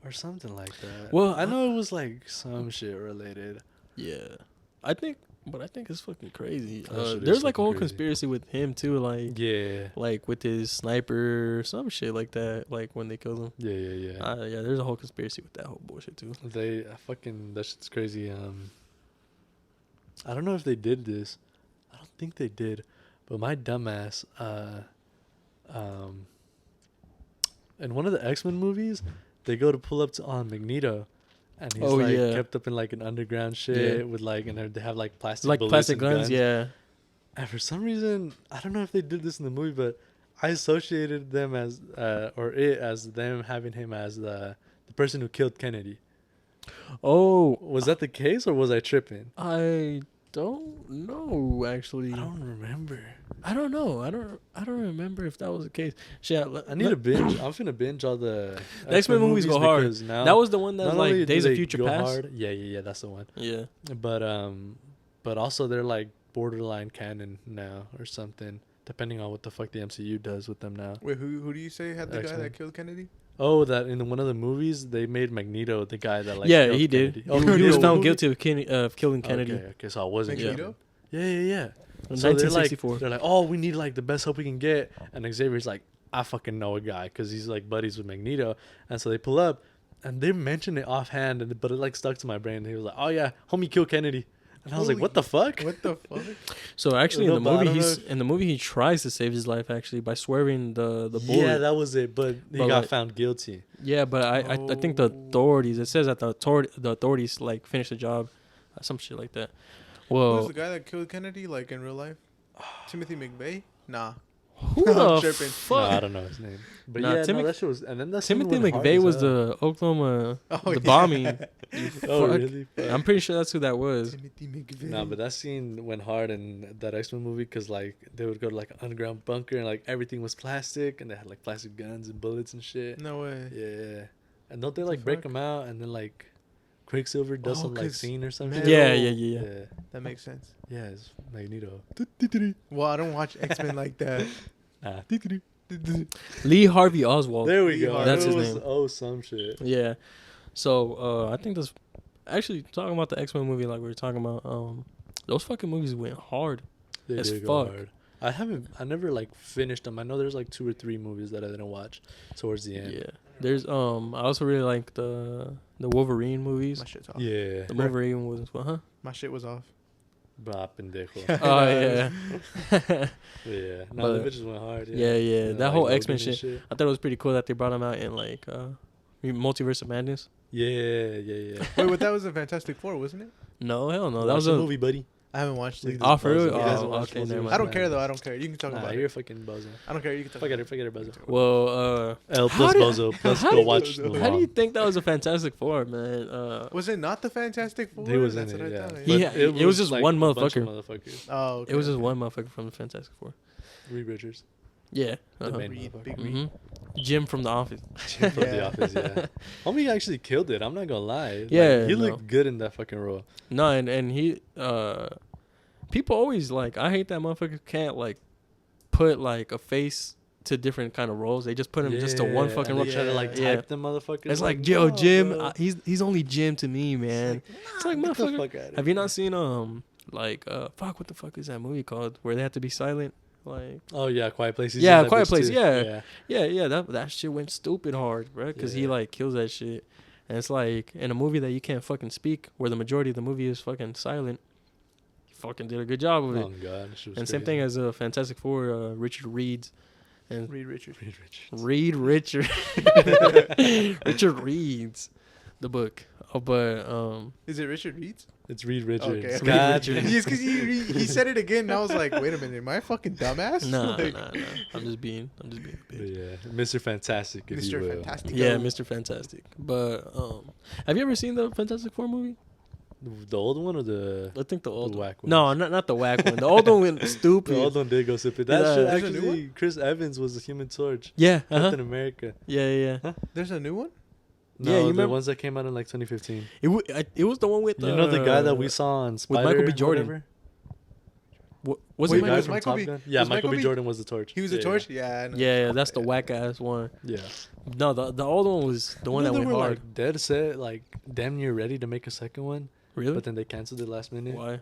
or something like that. Well, I know it was like some shit related. Yeah, I think it's fucking crazy. That shit is There's like a fucking whole crazy. conspiracy with him too, like Yeah, like with his sniper, some shit like that. Like when they killed him. yeah. Yeah, there's a whole conspiracy with that whole bullshit too. They fucking that shit's crazy. I don't know if they did this. I don't think they did, but my dumbass. In one of the X-Men movies, they go to pull up on Magneto, and he's kept up in like an underground shit with like, and they have like plastic Like bullets plastic and guns, yeah. And for some reason, I don't know if they did this in the movie, but I associated them as as them having him as the person who killed Kennedy. Oh, Was that the case, or was I tripping? I don't know actually. I don't remember. I don't know. I don't remember if that was the case. Shit, I need to binge. I'm finna binge all the X-Men movies go hard. because now That was the one that was not only like do Days of they Future go Past. hard- Yeah, that's the one. Yeah. But also they're like borderline canon now or something, depending on what the fuck the MCU does with them now. Wait, who do you say had the guy X-Men. that killed Kennedy? Oh, that in one of the movies they made Magneto the guy that like yeah, killed he did. Kennedy. He was what found movie? guilty of killing Kennedy. Okay, so I wasn't Magneto? tripping. Yeah. In So they're like, 1964. they're like, oh, we need like the best help we can get, and Xavier's like, I fucking know a guy because he's like buddies with Magneto, and so they pull up, and they mention it offhand, but it like stuck to my brain. And he was like, oh yeah, homie killed Kennedy, and I was like, what the fuck? What the fuck? So actually, No, in the but I movie, don't know he tries to save his life actually by swerving the bullet. Yeah, that was it, but he But, got like- found guilty. Yeah, but I think the authorities. It says that the authorities like finished the job, some shit like that. Well, Who's the guy that killed Kennedy, like in real life? Timothy McVeigh? Nah. who I'm the tripping. fuck? No, I don't know his name, but Nah, yeah, Timothy- that shit was. And then that Timothy McVeigh was the Oklahoma the bombing. You Oh fuck. really? Fuck. I'm pretty sure that's who that was. Timothy McVeigh. Nah, but that scene went hard in that X-Men movie because like they would go to like an underground bunker and like everything was plastic and they had like plastic guns and bullets and shit. No way. Yeah, and don't they The like break fuck? them out and then like Quicksilver does Oh, some like 'cause scene or something? Metal- Yeah. yeah, That makes sense. yeah. It's Magneto. Well, I don't watch X-Men like that. Nah. Lee Harvey Oswald. There we Lee go. Harvey. That's It his was- name. Oh, some shit. Yeah. So I think this actually talking about the X-Men movie like we were talking about. Those fucking movies went hard. They As did go fuck. hard. I never like finished them. I know there's like 2 or 3 movies that I didn't watch towards the end. Yeah. There's I also really like the Wolverine movies. My shit's off. Yeah. The Wolverine was huh? My shit was off. Bah, pendejo. Oh yeah. Yeah. No, But- the bitches went hard. Yeah, yeah. And, That like, whole Logan X-Men and shit. I thought it was pretty cool that they brought him out in like Multiverse of Madness. Yeah. Wait, but that was a Fantastic Four, wasn't it? No, hell no. That Watch was the a movie, buddy. I haven't watched it. Oh, for real? You guys Oh, watch okay, Multiverse never of mind. I don't care Madness. though. I don't care. You can talk Nah, about you're a it. fucking bozo. I don't care. You can talk Forget about it, bozo. well. L how plus do- bozo plus how go do you- watch the How do you mom. think that was a Fantastic Four, man? Was it not the Fantastic Four? He was in That's it, what I yeah. thought. He had- it was just one a bunch of motherfucker. motherfuckers. Oh, okay. It was just one motherfucker from the Fantastic Four. Reed Richards. Yeah. The Uh-huh. main Reed, motherfucker. Big Reed. hmm Jim from The Office. From The Yeah. Office, yeah. Homie actually killed it. I'm not gonna lie. Like, Yeah, he no. looked good in that fucking role. No, and he people always like I hate that motherfucker can't like put like a face to different kind of roles. They just put him just to one fucking and role. they try to like Yeah. type them motherfuckers. It's like, yo, no, Jim. bro. He's only Jim to me, man. It's like, Get the motherfucker. fuck outta Have you here. not seen fuck, what the fuck is that movie called where they have to be silent? Like, Oh yeah, Quiet Place. He's Yeah, in that Quiet bitch Place, too. yeah, that shit went stupid hard, bro, because he Yeah. like kills that shit, and it's like in a movie that you can't fucking speak, where the majority of the movie is fucking silent. He fucking did a good job of it. Oh god, she was And same thing as Fantastic Four, Richard Reed's and Reed Richards. Reed Richards. Reed Richard Richard Reed's the book. Oh, but Is it Richard Reed's? It's Reed Richards. Okay. God. Reed Richards. Yes, because he said it again, and I was like, wait a minute, am I a fucking dumbass? nah, Like, nah. I'm just being a But bitch. yeah, Mr. Fantastic, if you Mr. will. Fantastic. Yeah, Mr. Fantastic. But have you ever seen the Fantastic Four movie? The old one or the I think the old one. whack one? No, not the whack one. The old one went stupid. The old one did go stupid. That Yeah. shit There's a new actually, Chris Evans was the Human Torch. Yeah, Captain America. yeah. There's a new one? No, Yeah, you the remember? ones that came out in like 2015. It was the one with You know the guy that we saw on Spider Michael B. Jordan. whatever? Was Wait, it The guy was from Michael Top B- Gun? Yeah, was Michael Michael B. B- Jordan was the torch. He was a torch. Yeah. I know. Yeah, that's the whack ass one. Yeah. No, the old one was the one that they went were hard. like dead set, like damn near ready to make a second one, Really? but then they canceled it last minute. Why?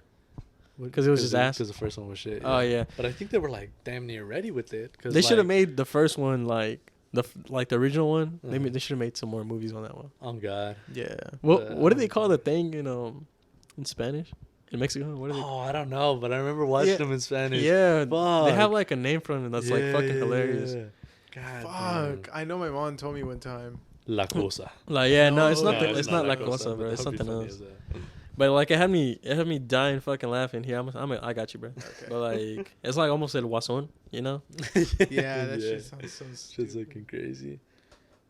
'Cause it was just ass? Because the first one was shit. Oh yeah. But I think they were like damn near ready with it. Cause They should have like, made the first one like the original one. Uh-huh. They should have made some more movies on that one. Oh God. Yeah. What do they call the thing in Spanish? In Mexico? What are they? Oh, I don't know, but I remember watching Yeah. them in Spanish. Yeah, Fuck. they have like a name for it that's like fucking hilarious. Yeah. God. Fuck. damn. I know my mom told me one time. La cosa. Like yeah, no, it's No, not. It's not La Cosa, bro. but It's that would be something funny else. as hell. But like it had me dying fucking laughing. Here, I got you, bro. Okay. But like it's like almost El Guasón, you know? Yeah, that shit sounds so Shit's stupid. looking crazy.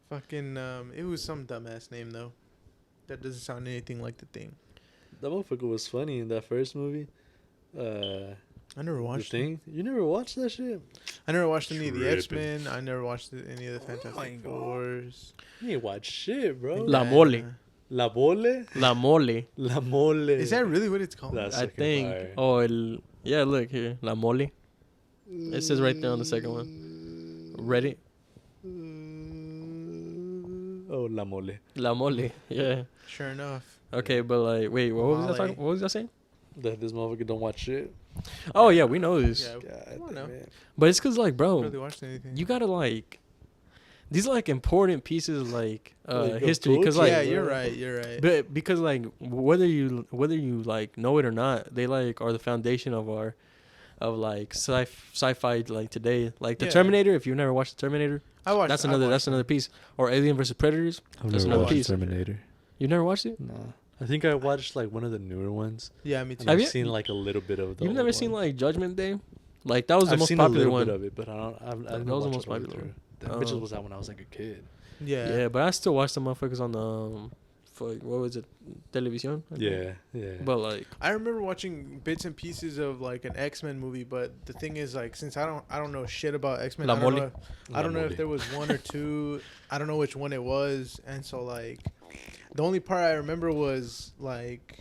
Fucking it was some dumbass name though. That doesn't sound anything like the thing. That motherfucker was funny in that first movie. I never The watched it. Thing. You never watched that shit? I never watched any of the Tripping. X-Men. I never watched any of the Fantastic God. Fours. You ain't watch shit, bro. La Mole. La Mole? La Mole. La Mole. Is that really what it's called? That's I fucking think. fire. Oh, yeah. Look here, La Mole. It says right there on the second one. Ready? Oh, La Mole. La Mole. Yeah. Sure enough. Okay, but like, wait, what was I Mole. talking? What was I saying? That this motherfucker don't watch shit. Oh yeah, we know this. Yeah, God I don't know. damn it. But it's cause like, I bro, haven't really watched anything. you gotta like. These are like important pieces of like Like, history, of cause culture. like, yeah, you're right. You're right. but because like whether you like know it or not, they like are the foundation of our, of like sci-fi like today. Like the Yeah. Terminator. If you've never watched the Terminator, I watched. that's I another watched piece. Or Alien versus Predators. I've That's never another watched piece. Terminator. You never watched it? No. I think I watched like one of the newer ones. Yeah, me too. And Have I've you- seen like a little bit of the You've never old seen one. like Judgment Day? Like that was the I've most seen popular a little one. bit of it, but I didn't That was the watch most it all the way popular through. one. That bitch Oh. was out when I was like a kid. Yeah. Yeah, but I still watch the motherfuckers on the, for what was it, television? I think. Yeah. But like, I remember watching bits and pieces of like an X-Men movie, but the thing is, like, since I don't know shit about X-Men, La I don't Mole. know. I don't know if there was one or two. I don't know which one it was, and so like, the only part I remember was like,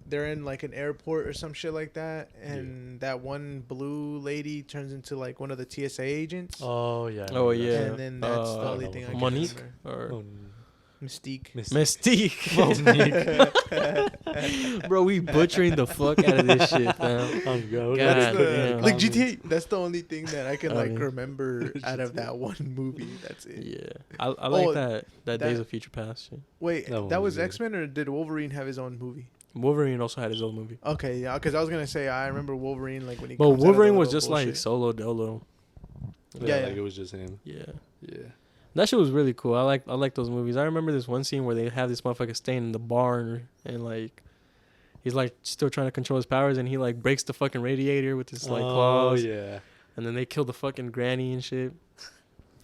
they're in like an airport or some shit like that, and that one blue lady turns into like one of the TSA agents. Oh yeah. Oh, I remember yeah. that. And then that's the Uh, only thing I can Monique remember. or Oh, Mystique. Mystique. Bro, we butchering the fuck out of this shit, fam. Oh, God. God That's the, damn. like GTA. That's the only thing that I can Oh, like yeah. remember out of that one movie. That's it. Yeah, I like Oh, that Days of Future Past shit. Wait, That one that was was good. X-Men, or did Wolverine have his own movie? Wolverine also had his own movie, Okay, yeah, because I was gonna say I remember Wolverine like when he. but comes out of the Wolverine was little just like bullshit. solo dolo. Yeah, Like yeah. it was just him. Yeah, Yeah. that shit was really cool. I like those movies. I remember this one scene where they have this motherfucker staying in the barn and like he's like still trying to control his powers and he like breaks the fucking radiator with his like claws. yeah. And then they kill the fucking granny and shit.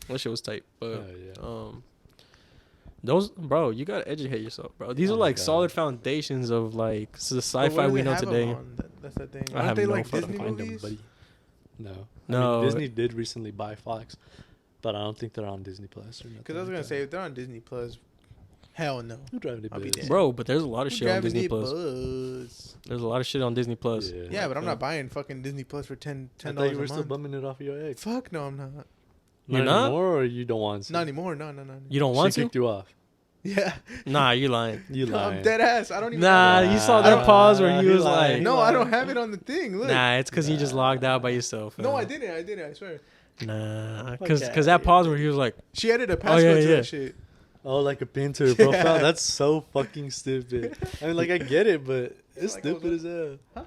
That shit was tight. But Oh yeah. those, bro, you gotta educate yourself, bro. These Oh are my like God. solid foundations of like the But sci-fi what do we they know have 'em today. on? That's the thing. I Aren't have they no like fucking Disney Find 'em, movies? buddy. No. I No. mean, Disney did recently buy Fox, but I don't think they're on Disney Plus or nothing. Because I was like gonna that. say if they're on Disney Plus, hell no. Who driving the I'll be bus? damned. Bro, but there's a lot of Who shit on driving Disney the Plus. bus? There's a lot of shit on Disney Plus. Yeah, but I'm not buying fucking Disney Plus for $10 I thought a you were still month. bumming it off of your ex. Fuck no, I'm not. You're not? anymore, or you don't want to? Not anymore. No. You don't want She to? kicked you off. Yeah. Nah, you lying. You No, lying. I'm dead ass. I don't even. Nah, have it. you saw I that don't- pause where he he was lied. like, No, I don't have it on the thing. Look. nah, it's because you just logged out by yourself. No, fam. I didn't. I swear. Nah, Fuck because outta that here. pause where he was like, She added a Oh, passcode yeah, to yeah. that shit. Oh, like a pin to her profile? That's so fucking stupid. I mean, like, I get it, but it's Like, stupid hold as hell.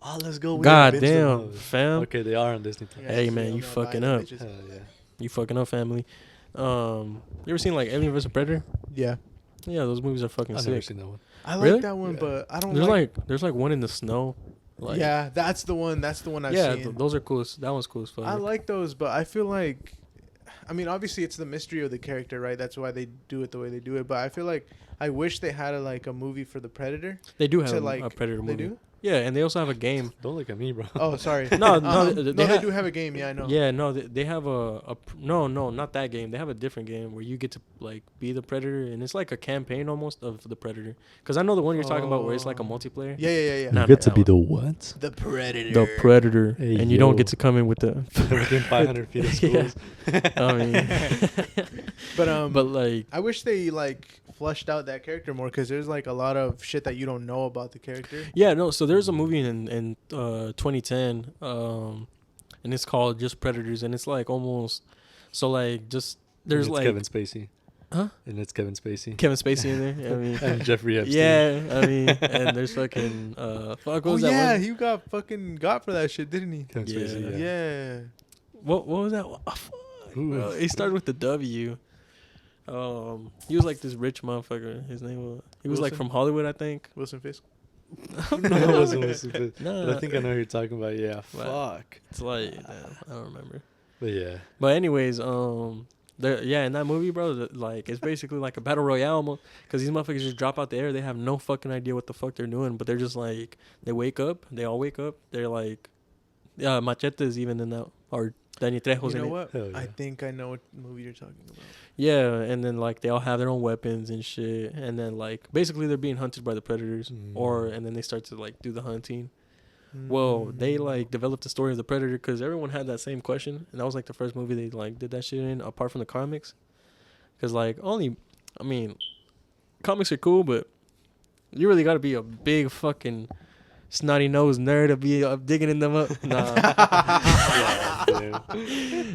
Oh, let's go. We God gotta binge damn, those. fam. Okay, they are on Disney Plus. Yeah, Hey, so man, I'm you not fucking buying up. bitches. Hell yeah. You fucking up, family. You ever seen like Alien vs Predator? Yeah. Yeah, those movies are fucking I've never sick. seen that one. I like Really? that one, Yeah. but I don't There's like one in the snow. Like, yeah, that's the one. That's the one I've yeah, seen. those are cool. That one's cool as fuck. I like those, but I feel like, I mean, obviously it's the mystery of the character, right? That's why they do it the way they do it. But I feel like I wish they had a movie for the Predator. They do have to, a like, Predator They movie. do. Yeah, and they also have a game. Don't look at me, bro. Oh, sorry. No, They do have a game. Yeah, I know. Yeah, no, they have no, not that game. They have a different game where you get to like be the predator, and it's like a campaign almost of the predator. Because I know the one you're talking about where it's like a multiplayer. Yeah. Nah, You get to that be one. the what? The Predator. The predator, Hey, and you don't yo. get to come in with the. Within 500 feet of Yeah. schools. I mean, But like, I wish they like flushed out that character more because there's like a lot of shit that you don't know about the character. yeah, no. So there's a movie in 2010, and it's called just Predators, and it's like almost, so like just there's And it's like Kevin Spacey. Huh? And it's Kevin Spacey. Kevin Spacey in there. I mean, And Jeffrey Epstein. yeah, I mean, and there's fucking fuck. What was that yeah, one? he got fucking got for that shit, didn't he? Kevin Yeah. Spacey, Yeah. What was that? Oh, fuck. Ooh. He started with the W. He was like this rich motherfucker. His name was. He was like Wilson? from Hollywood, I think. Wilson Fisk. No, it wasn't Wilson Fisk. Nah, But I think I know who you're talking about. Yeah, Wow. fuck. it's like I don't remember. But yeah. But anyways, yeah, in that movie, bro, like it's basically like a battle royale, because these motherfuckers just drop out the air. They have no fucking idea what the fuck they're doing, but they're just like they wake up. They all wake up. They're like, yeah, Machete is even in that, or Danny Trejo's You in know it. what? Hell yeah. I think I know what movie you're talking about. Yeah, and then like they all have their own weapons and shit, and then like basically they're being hunted by the predators, and then they start to like do the hunting. Well, they like developed the story of the predator because everyone had that same question, and that was like the first movie they like did that shit in, apart from the comics. Because like I mean, comics are cool, but you really got to be a big fucking snotty nosed nerd to be digging in them up. Nah, Yeah,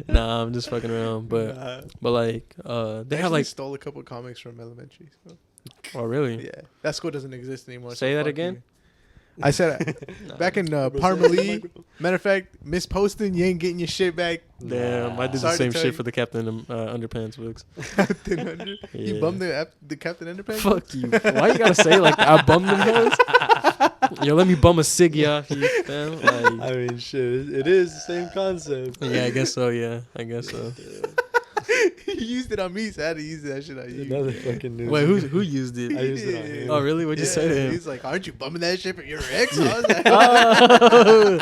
nah, I'm just fucking around. But like they have like, stole a couple comics from elementary. So. oh really? Yeah, that school doesn't exist anymore. Say so that fuck again? you. I said Nah. back in Parmalee. Matter of fact, Miss Poston, you ain't getting your shit back. Damn, I did Sorry the to same tell shit you. for the Captain Underpants books. Captain Under. Yeah. You bummed the Captain Underpants. Fuck you. Why you gotta say like I bummed them hoes? Yo, let me bum a ciggy off you, fam. Like, I mean, shit. It is the same concept. yeah, I guess so. Yeah, I guess so. He used it on me, so I had to use that shit on you. Another fucking news. Wait, who used it? I used it on him. Oh, really? What'd you say to him? He's like, "Aren't you bumming that shit for your ex?" I was like, Oh,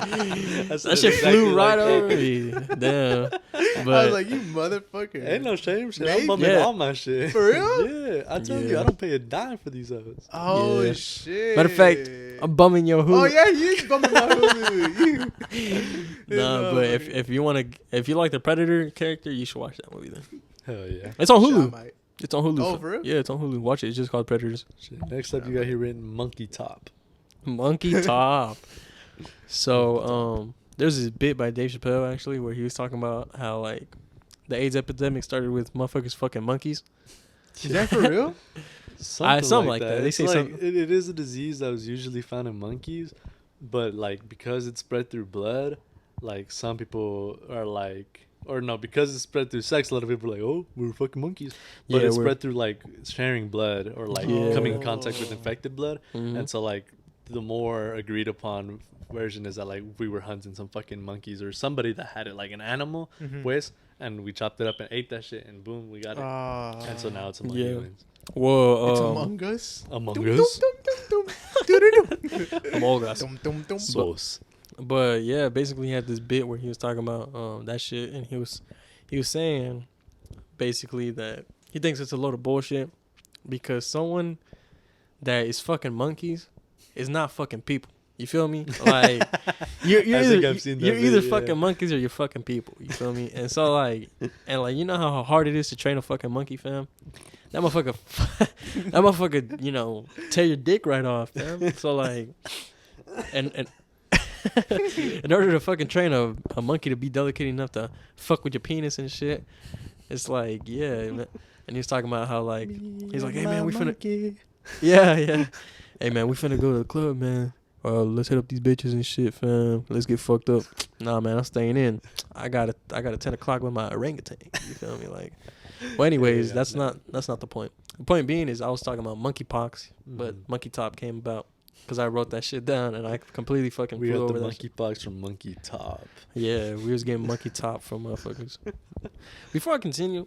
That's that shit exactly flew right like over that. me. Damn. I But was like, "You motherfucker!" Ain't no shame, shit. Maybe. I'm bumming Yeah. all my shit. For real? Yeah, I tell you, Yeah. I don't pay a dime for these hoes. Oh Yeah. shit! matter of fact, I'm bumming your hood. Oh yeah, he is bumming my hood. Nah, but if you like the Predator character, you should watch that movie then. Hell yeah. It's on Shit, I Hulu. might. It's on Hulu. Oh, for real? Yeah, it's on Hulu. Watch it. It's just called Predators. Shit. Next up, you got here written Monkey Top. Monkey Top. So there's this bit by Dave Chappelle actually where he was talking about how like the AIDS epidemic started with motherfuckers fucking monkeys. Is that for real? Something like that. They It's say like, something- it is a disease that was usually found in monkeys, but like because it's spread through blood, like some people are like, or no, because it's spread through sex, a lot of people are like, oh, we're fucking monkeys. But Yeah, it's we're- spread through like sharing blood or like Yeah. coming in contact with infected blood, Mhm. and so like the more agreed upon version is that like we were hunting some fucking monkeys or somebody that had it like an animal, Mhm. pues, and we chopped it up and ate that shit, and boom, we got it. And so now it's among Yeah. humans. Whoa, It's Among Us. Among Dum, Us. dum, dum, dum, dum, doo-doo-dum. Among Us. Dum, dum, dum. Sauce. But yeah, basically he had this bit where he was talking about that shit, and he was saying basically that he thinks it's a load of bullshit because someone that is fucking monkeys is not fucking people. You feel me? Like you're I think either I've seen that you're either video, yeah. fucking monkeys or you're fucking people. You feel me? And so like you know how hard it is to train a fucking monkey, fam. That motherfucker, you know, tear your dick right off, fam. So like, and in order to fucking train a monkey to be delicate enough to fuck with your penis and shit, it's like, yeah. And he was talking about how like, he's like, hey man, we finna, yeah. Hey man, we finna go to the club, man. Let's hit up these bitches and shit, fam. Let's get fucked up. Nah, man, I'm staying in. I got a 10 o'clock with my orangutan. You feel me? Like, well, anyways, Yeah, that's not the point. The point being is I was talking about monkeypox, but Mhm. Monkey Top came about because I wrote that shit down and I completely fucking We flew got over the that monkey box from Monkey Top. shit. Yeah, we was getting Monkey Top from motherfuckers. Before I continue,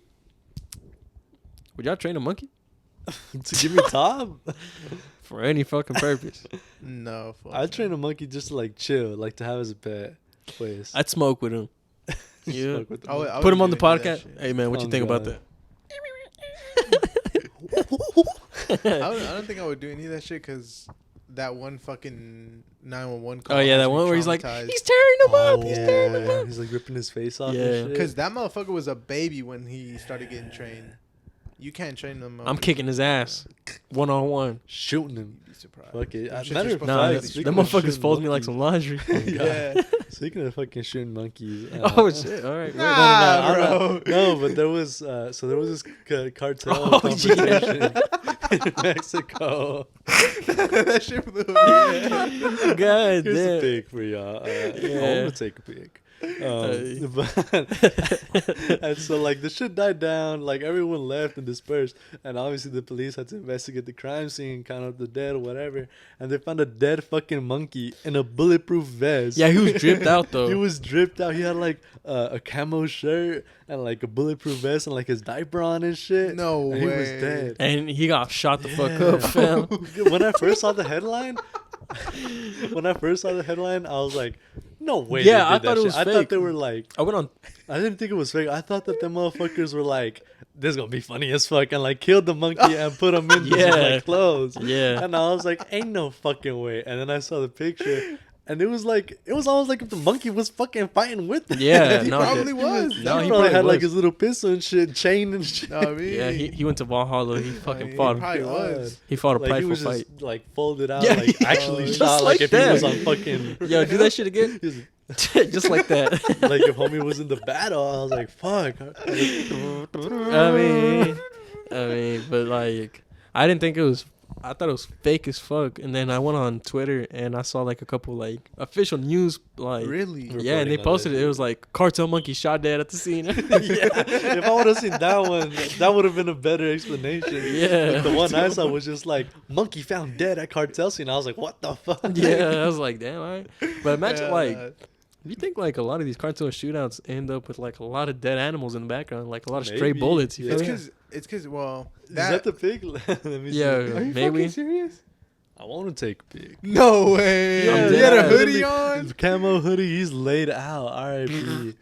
would y'all train a monkey? To give me top? For any fucking purpose. No. Fuck I'd train a monkey just to like chill, like to have as a pet. Pues. I'd smoke with him. Yeah. Smoke with the I would- monkey. I Put him on do the any of that podcast. shit. Hey man, what you Oh, think about God. that? I don't think I would do any of that shit because that one fucking 911 call. Oh yeah, has that me one where he's like, traumatized. he's tearing him up. Oh, He's tearing him up. he's like ripping his face off. Yeah. and shit. Because that motherfucker was a baby when he started getting trained. You can't train them. I'm kicking his ass, 1-on-1. shooting him. You'd be surprised. Fuck it. Them shits Matter are of supposed Nah, to fact, be speaking them of motherfuckers shooting fold me like some monkeys- laundry. Yeah. Speaking of fucking shooting monkeys. Oh shit! All right. Nah, no, bro. No, but there was there was this cartel Oh, conversation in Mexico. That shit blew me. God Here's a damn. pic for y'all. I'm gonna take a pic. Hey. And so like the shit died down, like everyone left and dispersed, and obviously the police had to investigate the crime scene, count up the dead or whatever, and they found a dead fucking monkey in a bulletproof vest. Yeah, he was dripped out though. He was dripped out. He had like a camo shirt and like a bulletproof vest and like his diaper on and shit. No and way. he was dead. And he got shot the fuck Yeah. up, fam. When I first saw the headline, I was like, no way. Yeah, they I did thought that it was shit. I fake. thought they were like, I went on. I didn't think it was fake. I thought that the motherfuckers were like, this is gonna be funny as fuck, and like killed the monkey and put him in Yeah. like clothes. Yeah. And I was like, ain't no fucking way. And then I saw the picture, and it was almost like if the monkey was fucking fighting with them. Yeah, He no, probably dude. was. No, he he probably probably had like was. his little pistol and shit, chain and shit. No, I mean, Yeah, he went to Valhalla. He fucking he fought. probably was. He fought a Like he prideful was fight. just like folded out, Yeah, like yeah. actually Just shot, like like if that. he was on fucking. Yo, do that shit again. he was- Just like that. like if homie was in the battle, I was like, fuck. I mean, but like, I didn't think it was. I thought it was fake as fuck. And then I went on Twitter and I saw like a couple like official news like. Really? Yeah, and they Reporting on posted that it. It was like cartel monkey shot dead at the scene. Yeah, if I would have seen that one, that would have been a better explanation. Yeah. Like, the one I saw was just like monkey found dead at cartel scene. I was like, what the fuck? Yeah, I was like, damn, all right. But imagine Yeah. like. You think like a lot of these cartel shootouts end up with like a lot of dead animals in the background, like a lot of stray Maybe, bullets. You yeah. feel It's me? because well, Is that the pig? Let me see. Yeah, Are you maybe. fucking serious? I want to take a pig. No way. I'm He dead had a ass. hoodie on. Camo hoodie. He's laid out. R.I.P.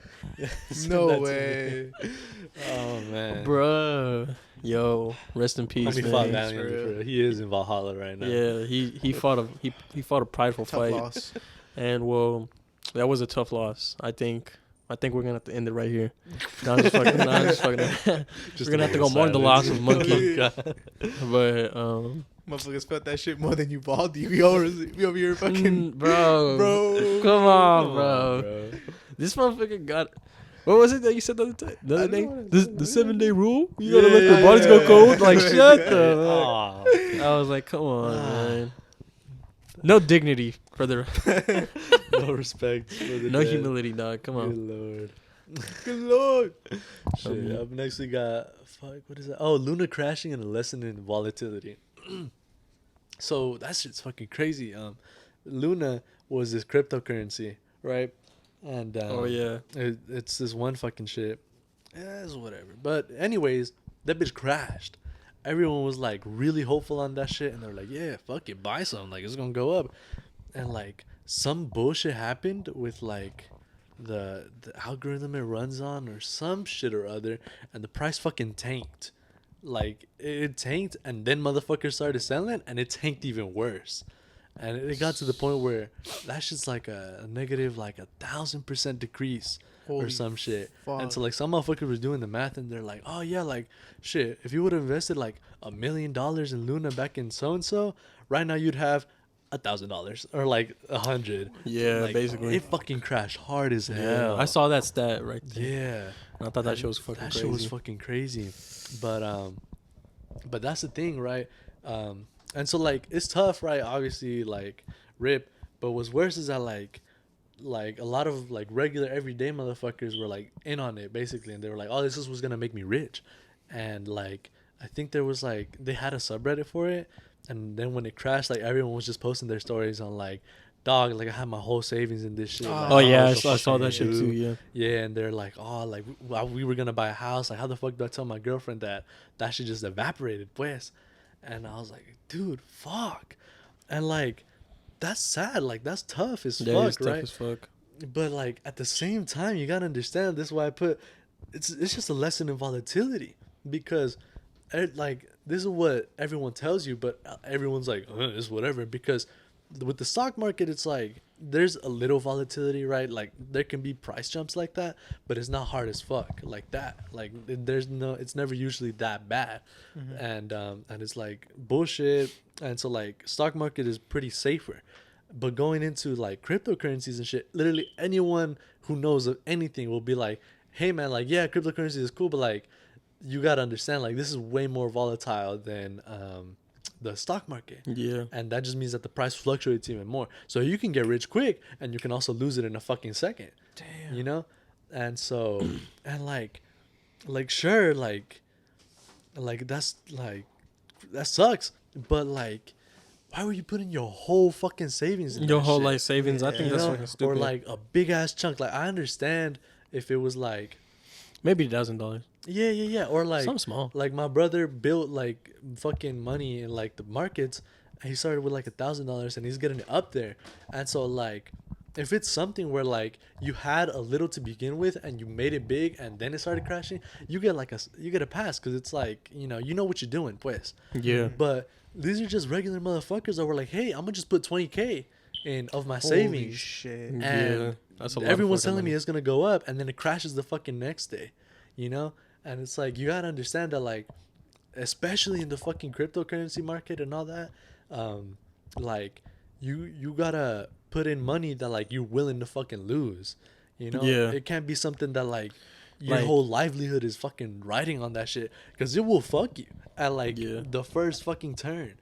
Send No that to way. me. Oh man, Bruh. Yo, rest in peace, Homie man. fought for valiantly. real. For real. He is in Valhalla right now. Yeah, he fought a prideful Tough fight, loss. and well, that was a tough loss. I think we're gonna have to end it right here. No, I'm just fucking. No, I'm just fucking. Just We're gonna a have to go little mourn the loss of silence. Monkey. God. But Motherfuckers felt that shit more than you balled. We over here fucking bro, come on, bro. This motherfucker got. What was it that you said the other time? The other I day? don't know what The it 7-day rule? You gotta let Yeah, the bodies yeah, go cold? yeah. Like, shut the fuck. Aw. I was like, come on, Ah. man. No dignity for the. No respect for the No dead. humility, dog. Come Good on. lord. Good lord. Shit. Up next we got what is that? Oh, Luna crashing and a lesson in volatility. So that shit's fucking crazy. Luna was this cryptocurrency, right? And Oh yeah. it's this one fucking shit. Yeah, it's whatever. But anyways, that bitch crashed. Everyone was like really hopeful on that shit, and they're like, "Yeah, fuck it, buy some. Like it's gonna go up." And like some bullshit happened with like the algorithm it runs on or some shit or other, and the price fucking tanked. Like it tanked, and then motherfuckers started selling, and it tanked even worse. And it got to the point where that shit's like a negative, like 1,000% decrease or Holy some shit. fuck. And so like some motherfucker was doing the math, and they're like, oh yeah, like shit, if you would have invested like $1 million in Luna back in so and so, right now you'd have $1,000 or like 100. Yeah, Like, basically. it fucking crashed hard as Yeah, hell. I saw that stat right there. Yeah, And I thought that shit was fucking that crazy. shit was fucking crazy. But that's the thing, right? And so like it's tough, right? Obviously, like rip. But what's worse is that like a lot of like regular everyday motherfuckers were like in on it basically, and they were like, "Oh, this is what's gonna make me rich," and like I think there was like they had a subreddit for it, and then when it crashed, like everyone was just posting their stories on like, "Dog, like I had my whole savings in this shit." Like, Oh yeah, I what the saw fuck that do shit you too. do? Yeah. Yeah, and they're like, "Oh, like we were gonna buy a house. Like, how the fuck do I tell my girlfriend that shit just evaporated, pues?" And I was like, dude, fuck. And like, that's sad. Like, that's tough as Yeah, fuck, it's tough right? as fuck. But like at the same time, you gotta understand. This is why I put it's just a lesson in volatility, because like this is what everyone tells you, but everyone's like, it's whatever. Because with the stock market, it's like there's a little volatility, right? Like there can be price jumps like that, but it's not hard as fuck like that. Like there's no, it's never usually that bad. And it's like bullshit. And so like stock market is pretty safer. But going into like cryptocurrencies and shit, literally anyone who knows of anything will be like, hey man, like, yeah, cryptocurrency is cool, but like you gotta understand, like, this is way more volatile than the stock market. Yeah. And that just means that the price fluctuates even more. So you can get rich quick and you can also lose it in a fucking second. Damn. You know? And so and like sure, like that's like that sucks. But like, why were you putting your whole fucking savings in Your that whole shit? life savings. I think You that's know? fucking stupid. Or like a big ass chunk. Like I understand if it was like maybe $1,000. yeah. Or like Something small. Like my brother built like fucking money in like the markets, and he started with like $1,000 and he's getting it up there. And so like if it's something where like you had a little to begin with and you made it big and then it started crashing, you get a pass, because it's like, you know what you're doing, pues. Yeah. But these are just regular motherfuckers that were like, hey, I'm gonna just put 20K in of my Holy savings. shit. And Yeah, that's a lot. everyone's of telling me money. it's gonna go up, and then it crashes the fucking next day, And it's like, you gotta understand that, like, especially in the fucking cryptocurrency market and all that, like, you gotta put in money that like you're willing to fucking lose. Yeah. It can't be something that like your Like- whole livelihood is fucking riding on that shit, because it will fuck you at like Yeah. the first fucking turn.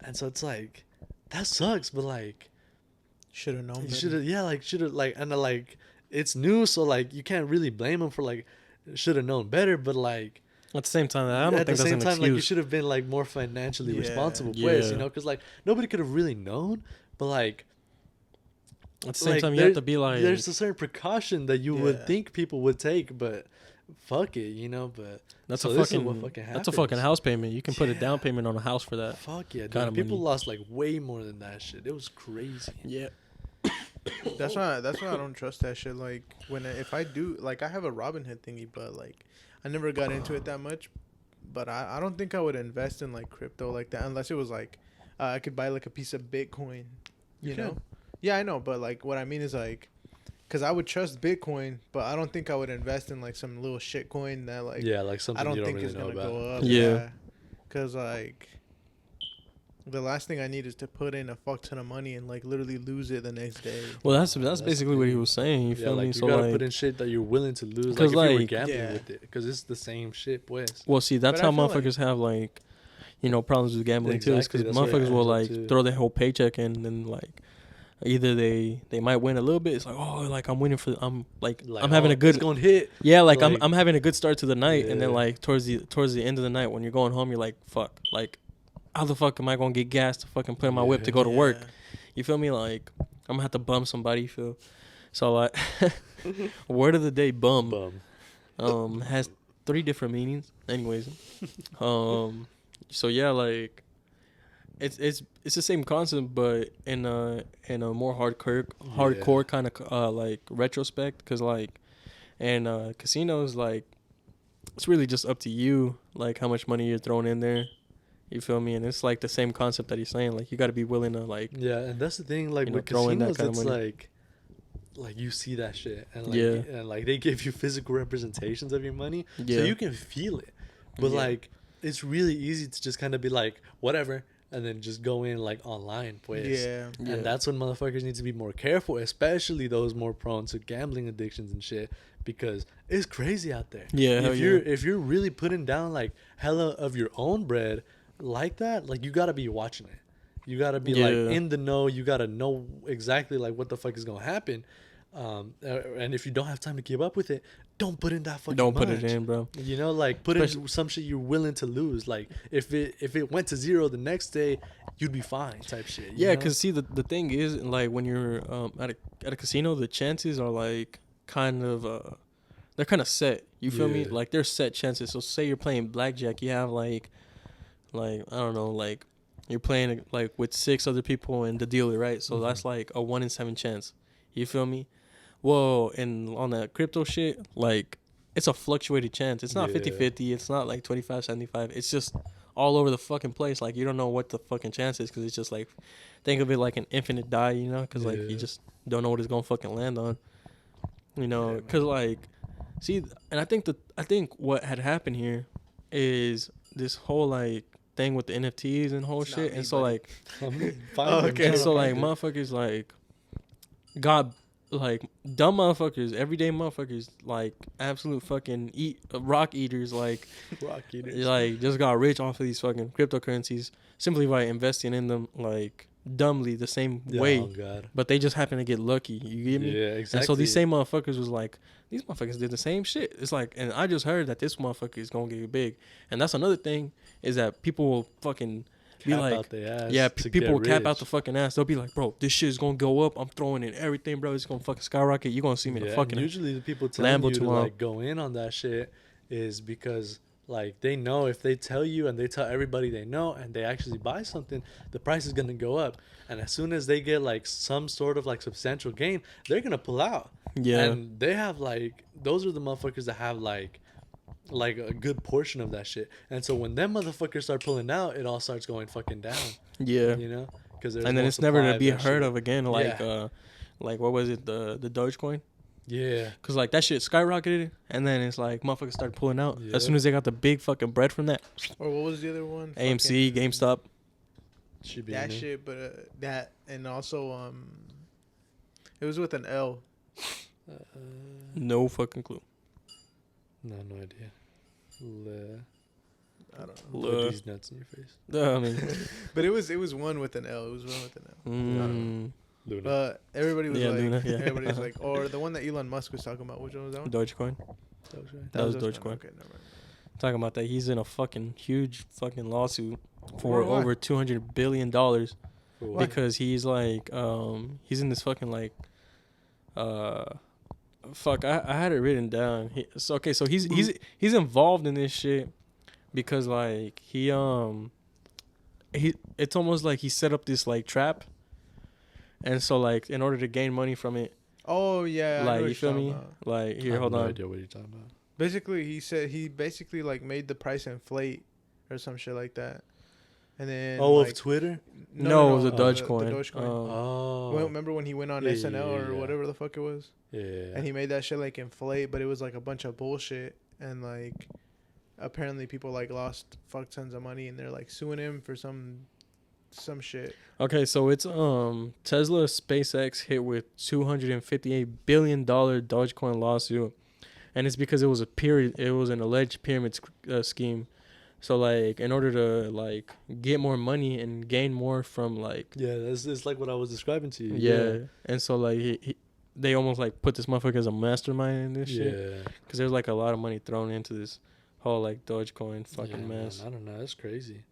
And so it's like, that sucks, but like Should have known. you should have and like it's new, so like you can't really blame him for like should have known better, but like At the same time, I don't at think the that's same an time, like, you excuse. should have been like more financially Yeah. responsible, Yeah. because like nobody could have really known, but like At the same like, time, you have to be like, there's a certain precaution that you Yeah. would think people would take, but fuck it, but that's so a this is fucking, what fucking that's a fucking happens. house payment. You can put a Yeah. down payment on a house for that. Fuck yeah, Kinda dude. People money. lost like way more than that shit. It was crazy. Yeah. That's why I don't trust that shit. Like if I do, like, I have a Robinhood thingy, but like I never got into it that much. But I don't think I would invest in like crypto like that unless it was like I could buy like a piece of Bitcoin. You know? can. Yeah, I know. But like what I mean is like, because I would trust Bitcoin, but I don't think I would invest in like some little shit coin that like Yeah, like something I don't you don't think really it's know gonna about. go up. Yeah. Because like the last thing I need is to put in a fuck ton of money and like literally lose it the next day. Well, that's That's basically the what he thing. was saying. You Yeah, feel like me? you So gotta like, put in shit that you're willing to lose. Like 'Cause, if you were like- gambling Yeah. with it, because it's the same shit, pues. well, see, that's But I how feel like- motherfuckers have like, problems with gambling too. Exactly, Because that's where it motherfuckers will comes up like too. throw their whole paycheck in, and then like either they might win a little bit. It's like, oh, like I'm winning for, I'm having a It's good, gonna hit. yeah, like like- I'm having a good start to the night, and then Yeah. like towards the end of the night when you're going home, you're like, fuck, like how the fuck am I gonna get gas to fucking put in my whip to go to work? Yeah. You feel me? Like I'm gonna have to bum somebody. You feel? So like, word of the day, bum. Has 3 different meanings. Anyways, so yeah, like it's the same concept, but in a more hardcore kind of like retrospect, because like in casinos, like it's really just up to you, like how much money you're throwing in there. You feel me? And it's like the same concept that he's saying. Like you got to be willing to like, Yeah, and that's the thing. Like you know, with throw in that casinos, kind of it's money. like you see that shit, and like Yeah. and like they give you physical representations of your money, Yeah. so you can feel it. But Yeah. like it's really easy to just kind of be like whatever, and then just go in like online, pues. Yeah. Yeah. And that's when motherfuckers need to be more careful, especially those more prone to gambling addictions and shit, because it's crazy out there. Yeah, hell yeah. If you're really putting down like hella of your own bread like that, like you gotta be watching it. You gotta be like Yeah. in the know. You gotta know exactly like what the fuck is gonna happen. And if you don't have time to keep up with it, don't put in that fucking. don't put much. it in, bro. Like put in Especially- some shit you're willing to lose. Like if it went to 0 the next day, you'd be fine. Type shit. you Yeah, know? because see, the thing is, like when you're at a casino, the chances are like kind of they're kind of set. You feel me? Yeah. Like they're set chances. So say you're playing blackjack, you have like like I don't know, like you're playing like with 6 other people and the dealer, right? So that's like a 1 in 7 chance. You feel me? Well, and on that crypto shit, like it's a fluctuated chance. It's not 50-50. It's not like 25-75. It's just all over the fucking place. Like you don't know what the fucking chance is because it's just like think of it like an infinite die, you know? Because like you just don't know what it's gonna fucking land on, you know? Because like, see, and I think what had happened here is this whole like thing with the NFTs and whole shit, and so like, okay, so like motherfuckers like got like dumb motherfuckers, everyday motherfuckers, like absolute fucking rock eaters, like like just got rich off of these fucking cryptocurrencies simply by investing in them like dumbly the same way. Oh God. But they just happen to get lucky. You get me? Yeah, exactly. And so these same motherfuckers was like, these motherfuckers did the same shit. It's like, and I just heard that this motherfucker is gonna get big. And that's another thing is that people will fucking be cap like, out their ass yeah, to people will get cap out rich. the fucking ass. They'll be like, bro, this shit is gonna go up. I'm throwing in everything, bro. It's gonna fucking skyrocket. You gonna see me in the fucking usually the people telling Lambo you to tomorrow. like go in on that shit is because like they know if they tell you and they tell everybody they know and they actually buy something, the price is gonna go up. And as soon as they get like some sort of like substantial gain, they're gonna pull out. Yeah. And they have like those are the motherfuckers that have like a good portion of that shit. And so when them motherfuckers start pulling out, it all starts going fucking down. Yeah. You know? Because And then it's never to be heard of again. Like like what was it, the Dogecoin? Yeah. Cause like that shit skyrocketed, and then it's like motherfuckers started pulling out Yeah. as soon as they got the big fucking bread from that. Or what was the other one? AMC, GameStop. Should be That in shit, but that and also it was with an L. No fucking clue. No idea. I don't know. Put these nuts in your face. I mean, But it was one with an L. It was one with an L. mm, Luna. But everybody was Yeah, like, Luna, yeah. everybody was like, or the one that Elon Musk was talking about. Which one was that one? Dogecoin. That was right. That was Dogecoin. Dogecoin. Okay, never mind. Talking about that, he's in a fucking huge fucking lawsuit for For what? over $200 billion For what? because he's like, he's in this fucking like, fuck, I had it written down. So he's involved in this shit because like he it's almost like he set up this like trap, and so like in order to gain money from it, Oh yeah, I know like what you feel you're me? talking about. Like I here, have hold no on. idea what you're talking about. Basically, he said he basically like made the price inflate or some shit like that, and then Of like, Twitter? No, it was a the Dogecoin. Dogecoin. Oh. Well, remember when he went on Yeah, SNL or yeah. whatever the fuck it was, Yeah. and he made that shit like inflate, but it was like a bunch of bullshit, and like apparently people like lost fuck tons of money, and they're like suing him for some shit. Okay, so it's Tesla SpaceX hit with $258 billion Dogecoin lawsuit, and it's because it was an alleged pyramid scheme. So like in order to like get more money and gain more from like Yeah, it's like what I was describing to you. yeah. And so like they almost like put this motherfucker as a mastermind in this shit Yeah. because there's like a lot of money thrown into this whole like Dogecoin fucking Yeah, mess. man, I don't know. That's crazy.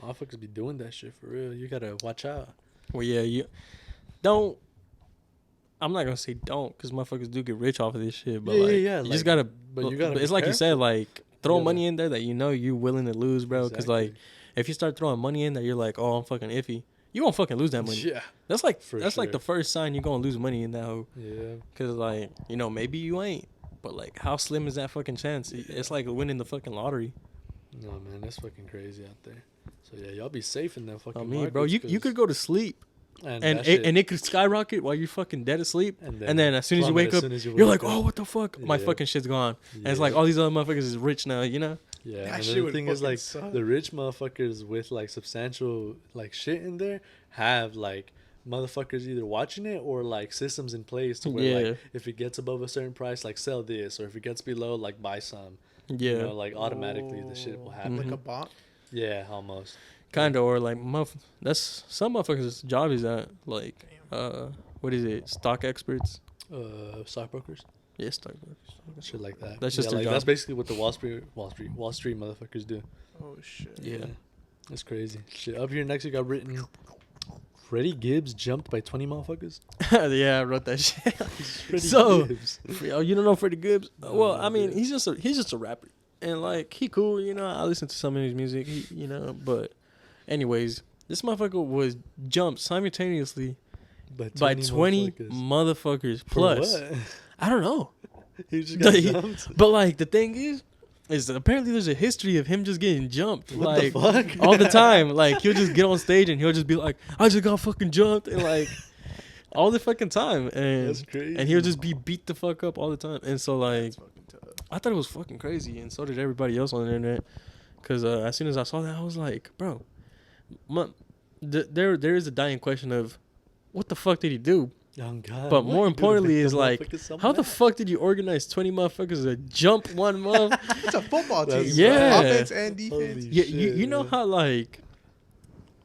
Motherfuckers be doing that shit for real. You gotta watch out. Well, yeah, you don't. I'm not gonna say don't, cause motherfuckers do get rich off of this shit. But Yeah, like, yeah, yeah, you like, just gotta. but you gotta It's be like you said, careful. like throw You money gotta- in there that you know you're willing to lose, bro. Cause like Exactly. if you start throwing money in that you're like, oh, I'm fucking iffy, you gonna fucking lose that money. Yeah. That's like For like sure. the first sign you're gonna lose money in that hoe. Yeah. Cause like maybe you ain't, but like how slim is that fucking chance? It's like winning the fucking lottery. No, man, that's fucking crazy out there. So yeah, y'all be safe in that fucking. I mean, markets, bro, you 'cause- could go to sleep. and And that shit- it could skyrocket while you're fucking dead asleep, and and then as soon as you plummet wake as up, soon as you you're wake like, up. oh, what the fuck? My Yeah. fucking shit's gone. And it's Yeah. like all these other motherfuckers is rich now, you know? Yeah, That and shit then the would thing is, fucking like, suck. the rich motherfuckers with like substantial like shit in there have like motherfuckers either watching it or like systems in place to where Yeah. like if it gets above a certain price, like sell this, or if it gets below, like buy some. Yeah. You know, like automatically the shit will happen. Like Mhm. a bot. Yeah, almost. Kind of, or like, that's some motherfuckers' job is that, like, what is it? Stock experts? Stockbrokers, Yeah, stock brokers. shit like that. That's just yeah, their like, job. That's basically what the Wall Street motherfuckers do. Oh shit. Yeah. That's crazy. Shit. Up here next, we got written. Freddie Gibbs jumped by 20 motherfuckers. Yeah, I wrote that shit. Freddie So- Gibbs. Oh, you don't know Freddie Gibbs? No, Well, no I mean, idea. he's just a rapper. and like he cool, you know. I listen to some of his music, you know. But anyways, this motherfucker was jumped simultaneously by 20 motherfuckers plus. What? I don't know. He just got jumped. But like the thing is apparently there's a history of him just getting jumped What like the fuck? all the time. Like he'll just get on stage and he'll just be like, I just got fucking jumped, and like all the fucking time, and That's crazy. and he'll just be beat the fuck up all the time. And so like I thought it was fucking crazy, and so did everybody else on the internet. Cause as soon as I saw that, I was like, bro, there is a dying question of what the fuck did he do? Oh, God. But more importantly is like, how the fuck? fuck did you organize 20 motherfuckers to jump one month? It's a football team. That's Yeah. Offense and defense. Yeah, you know how like,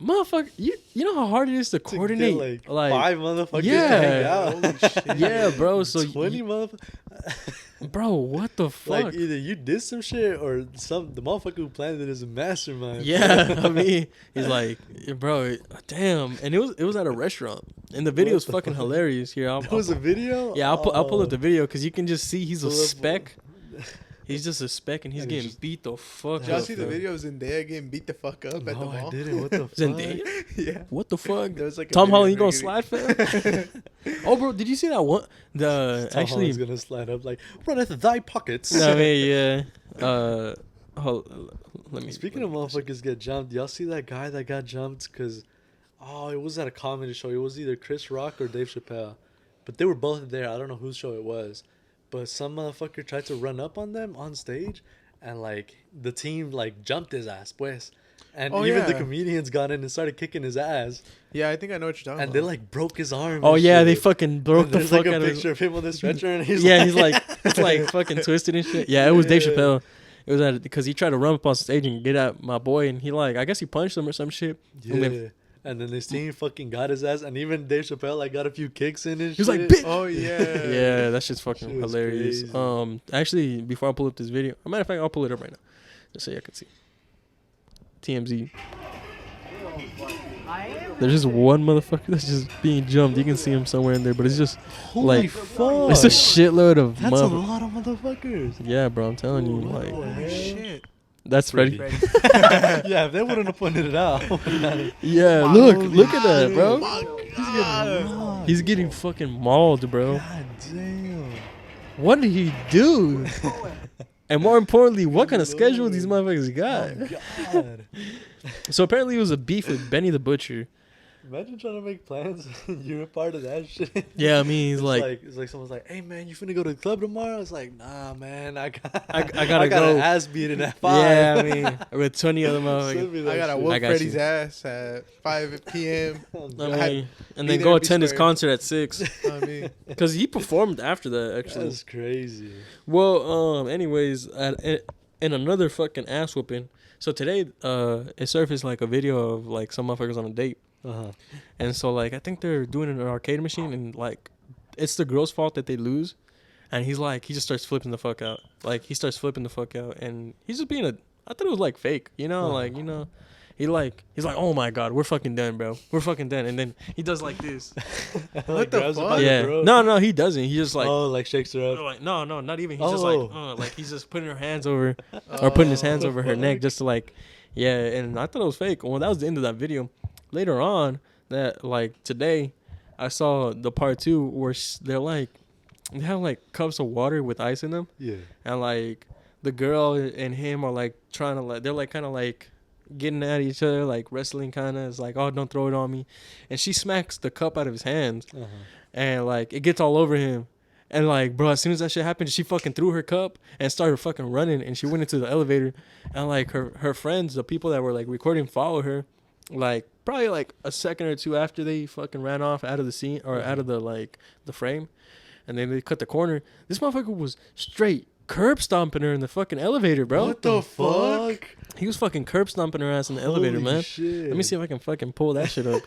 motherfucker, you know how hard it is to coordinate like 5 motherfuckers Yeah. to hang out. Holy shit. yeah, bro. So 20 motherfuckers. bro, what the fuck? Like either you did some shit or the motherfucker who planned it is a mastermind. Yeah, I mean, he's like, bro, damn, and it was at a restaurant, and the video is the fucking fuck? hilarious. Here, That was a video? yeah, I'll pull up the Oh. video because you can just see he's a Pull up- speck. He's just a speck, and he's And he's getting just- beat the fuck Did y'all up. see the bro. video of Zendaya getting beat the fuck up at the No, mall? I didn't. What the fuck? Zendaya? Yeah. What the fuck? There was like a Tom video Holland, you of gonna her slide, fam? Oh, bro, did you see that one? The Tom actually, Holland's gonna slide up like, run at thy pockets. no, I mean, yeah. Let me. Speaking of motherfuckers get jumped, y'all see that guy that got jumped? Because, it was at a comedy show. It was either Chris Rock or Dave Chappelle. But they were both there. I don't know whose show it was. But some motherfucker tried to run up on them on stage. And, like, the team, like, jumped his ass, pues. And even the yeah. comedians got in and started kicking his ass. Yeah, I think I know what you're talking And about. they, like, broke his arm. Oh and yeah, they shit. fucking broke And the there's, fuck like, out a of picture of him on the stretcher. And he's yeah, like, he's like, it's like fucking twisted and shit. Yeah, it was Dave Yeah. Chappelle. It was at because he tried to run up on stage and get at my boy, and he like, I guess he punched him or some shit. And Yeah. then And then this team fucking got his ass. And even Dave Chappelle, like, got a few kicks in his he was like, shit. bitch. Oh yeah. Yeah, that shit's fucking Shit was hilarious. crazy. Actually, before I pull up this video, as a matter of fact, I'll pull it up right now, just so you can see. TMZ. There's just one motherfucker that's just being jumped. You can see him somewhere in there, but it's just Holy like, fuck. it's a shitload of That's a motherfuckers. lot of motherfuckers. Yeah, bro, I'm telling you, What like, the Oh hell? shit. that's Freddie. Yeah, if they wouldn't have pointed it out. Yeah, look at that, bro. God He's getting fucking mauled, bro. damn. What did he do? And more importantly, what kind of schedule these motherfuckers got? Oh, God. So apparently it was a beef with Benny the Butcher. Imagine trying to make plans. You're a part of that shit. Yeah, I mean, he's like, It's like someone's like, hey, man, you finna go to the club tomorrow? It's like, nah, man, I gotta got go. an ass beating at 5. yeah, I mean, with 20 other motherfuckers. Send me that I gotta shit. whoop I got Freddy's you. ass at 5 p.m. Oh, I God. mean, and Be then there, go be attend his square. concert at 6. I mean, Because he performed after that, actually. That's crazy. Well, anyways, in another fucking ass whooping. So today, it surfaced like a video of like some motherfuckers on a date. Uh-huh. And so, like, I think they're doing it in an arcade machine, and, like, it's the girl's fault that they lose. And he's like, he just starts flipping the fuck out. Like, he starts flipping the fuck out, and he's just being I thought it was, like, fake, you know? Like, you know, he's like, oh, my God, we're fucking done, bro. We're fucking done. And then he does, like, this. Like, the grabs her fuck? by the Yeah. throat. No, he doesn't. He just, like, Oh, like shakes her up. like, no, not even. He's just, like, Oh. like, he's just putting her hands over, or putting his hands Oh, over her neck just to, like, yeah. And I thought it was fake. Well, that was the end of that video. Later on, that like today, I saw the part 2 where they're like, they have like cups of water with ice in them, Yeah. and like the girl and him are like trying to like, they're like kind of like getting at each other, like wrestling kind of. It's like, oh, don't throw it on me, and she smacks the cup out of his hands, Uh-huh. and like it gets all over him. And like, bro, as soon as that shit happened, she fucking threw her cup and started fucking running, and she went into the elevator, and like her friends, the people that were like recording, follow her, like probably like a second or two after they fucking ran off out of the scene or out of the like the frame, and then they cut the corner. This motherfucker was straight curb stomping her in the fucking elevator, bro. What the fuck? He was fucking curb stomping her ass in the elevator, Holy man. shit. Let me see if I can fucking pull that shit up.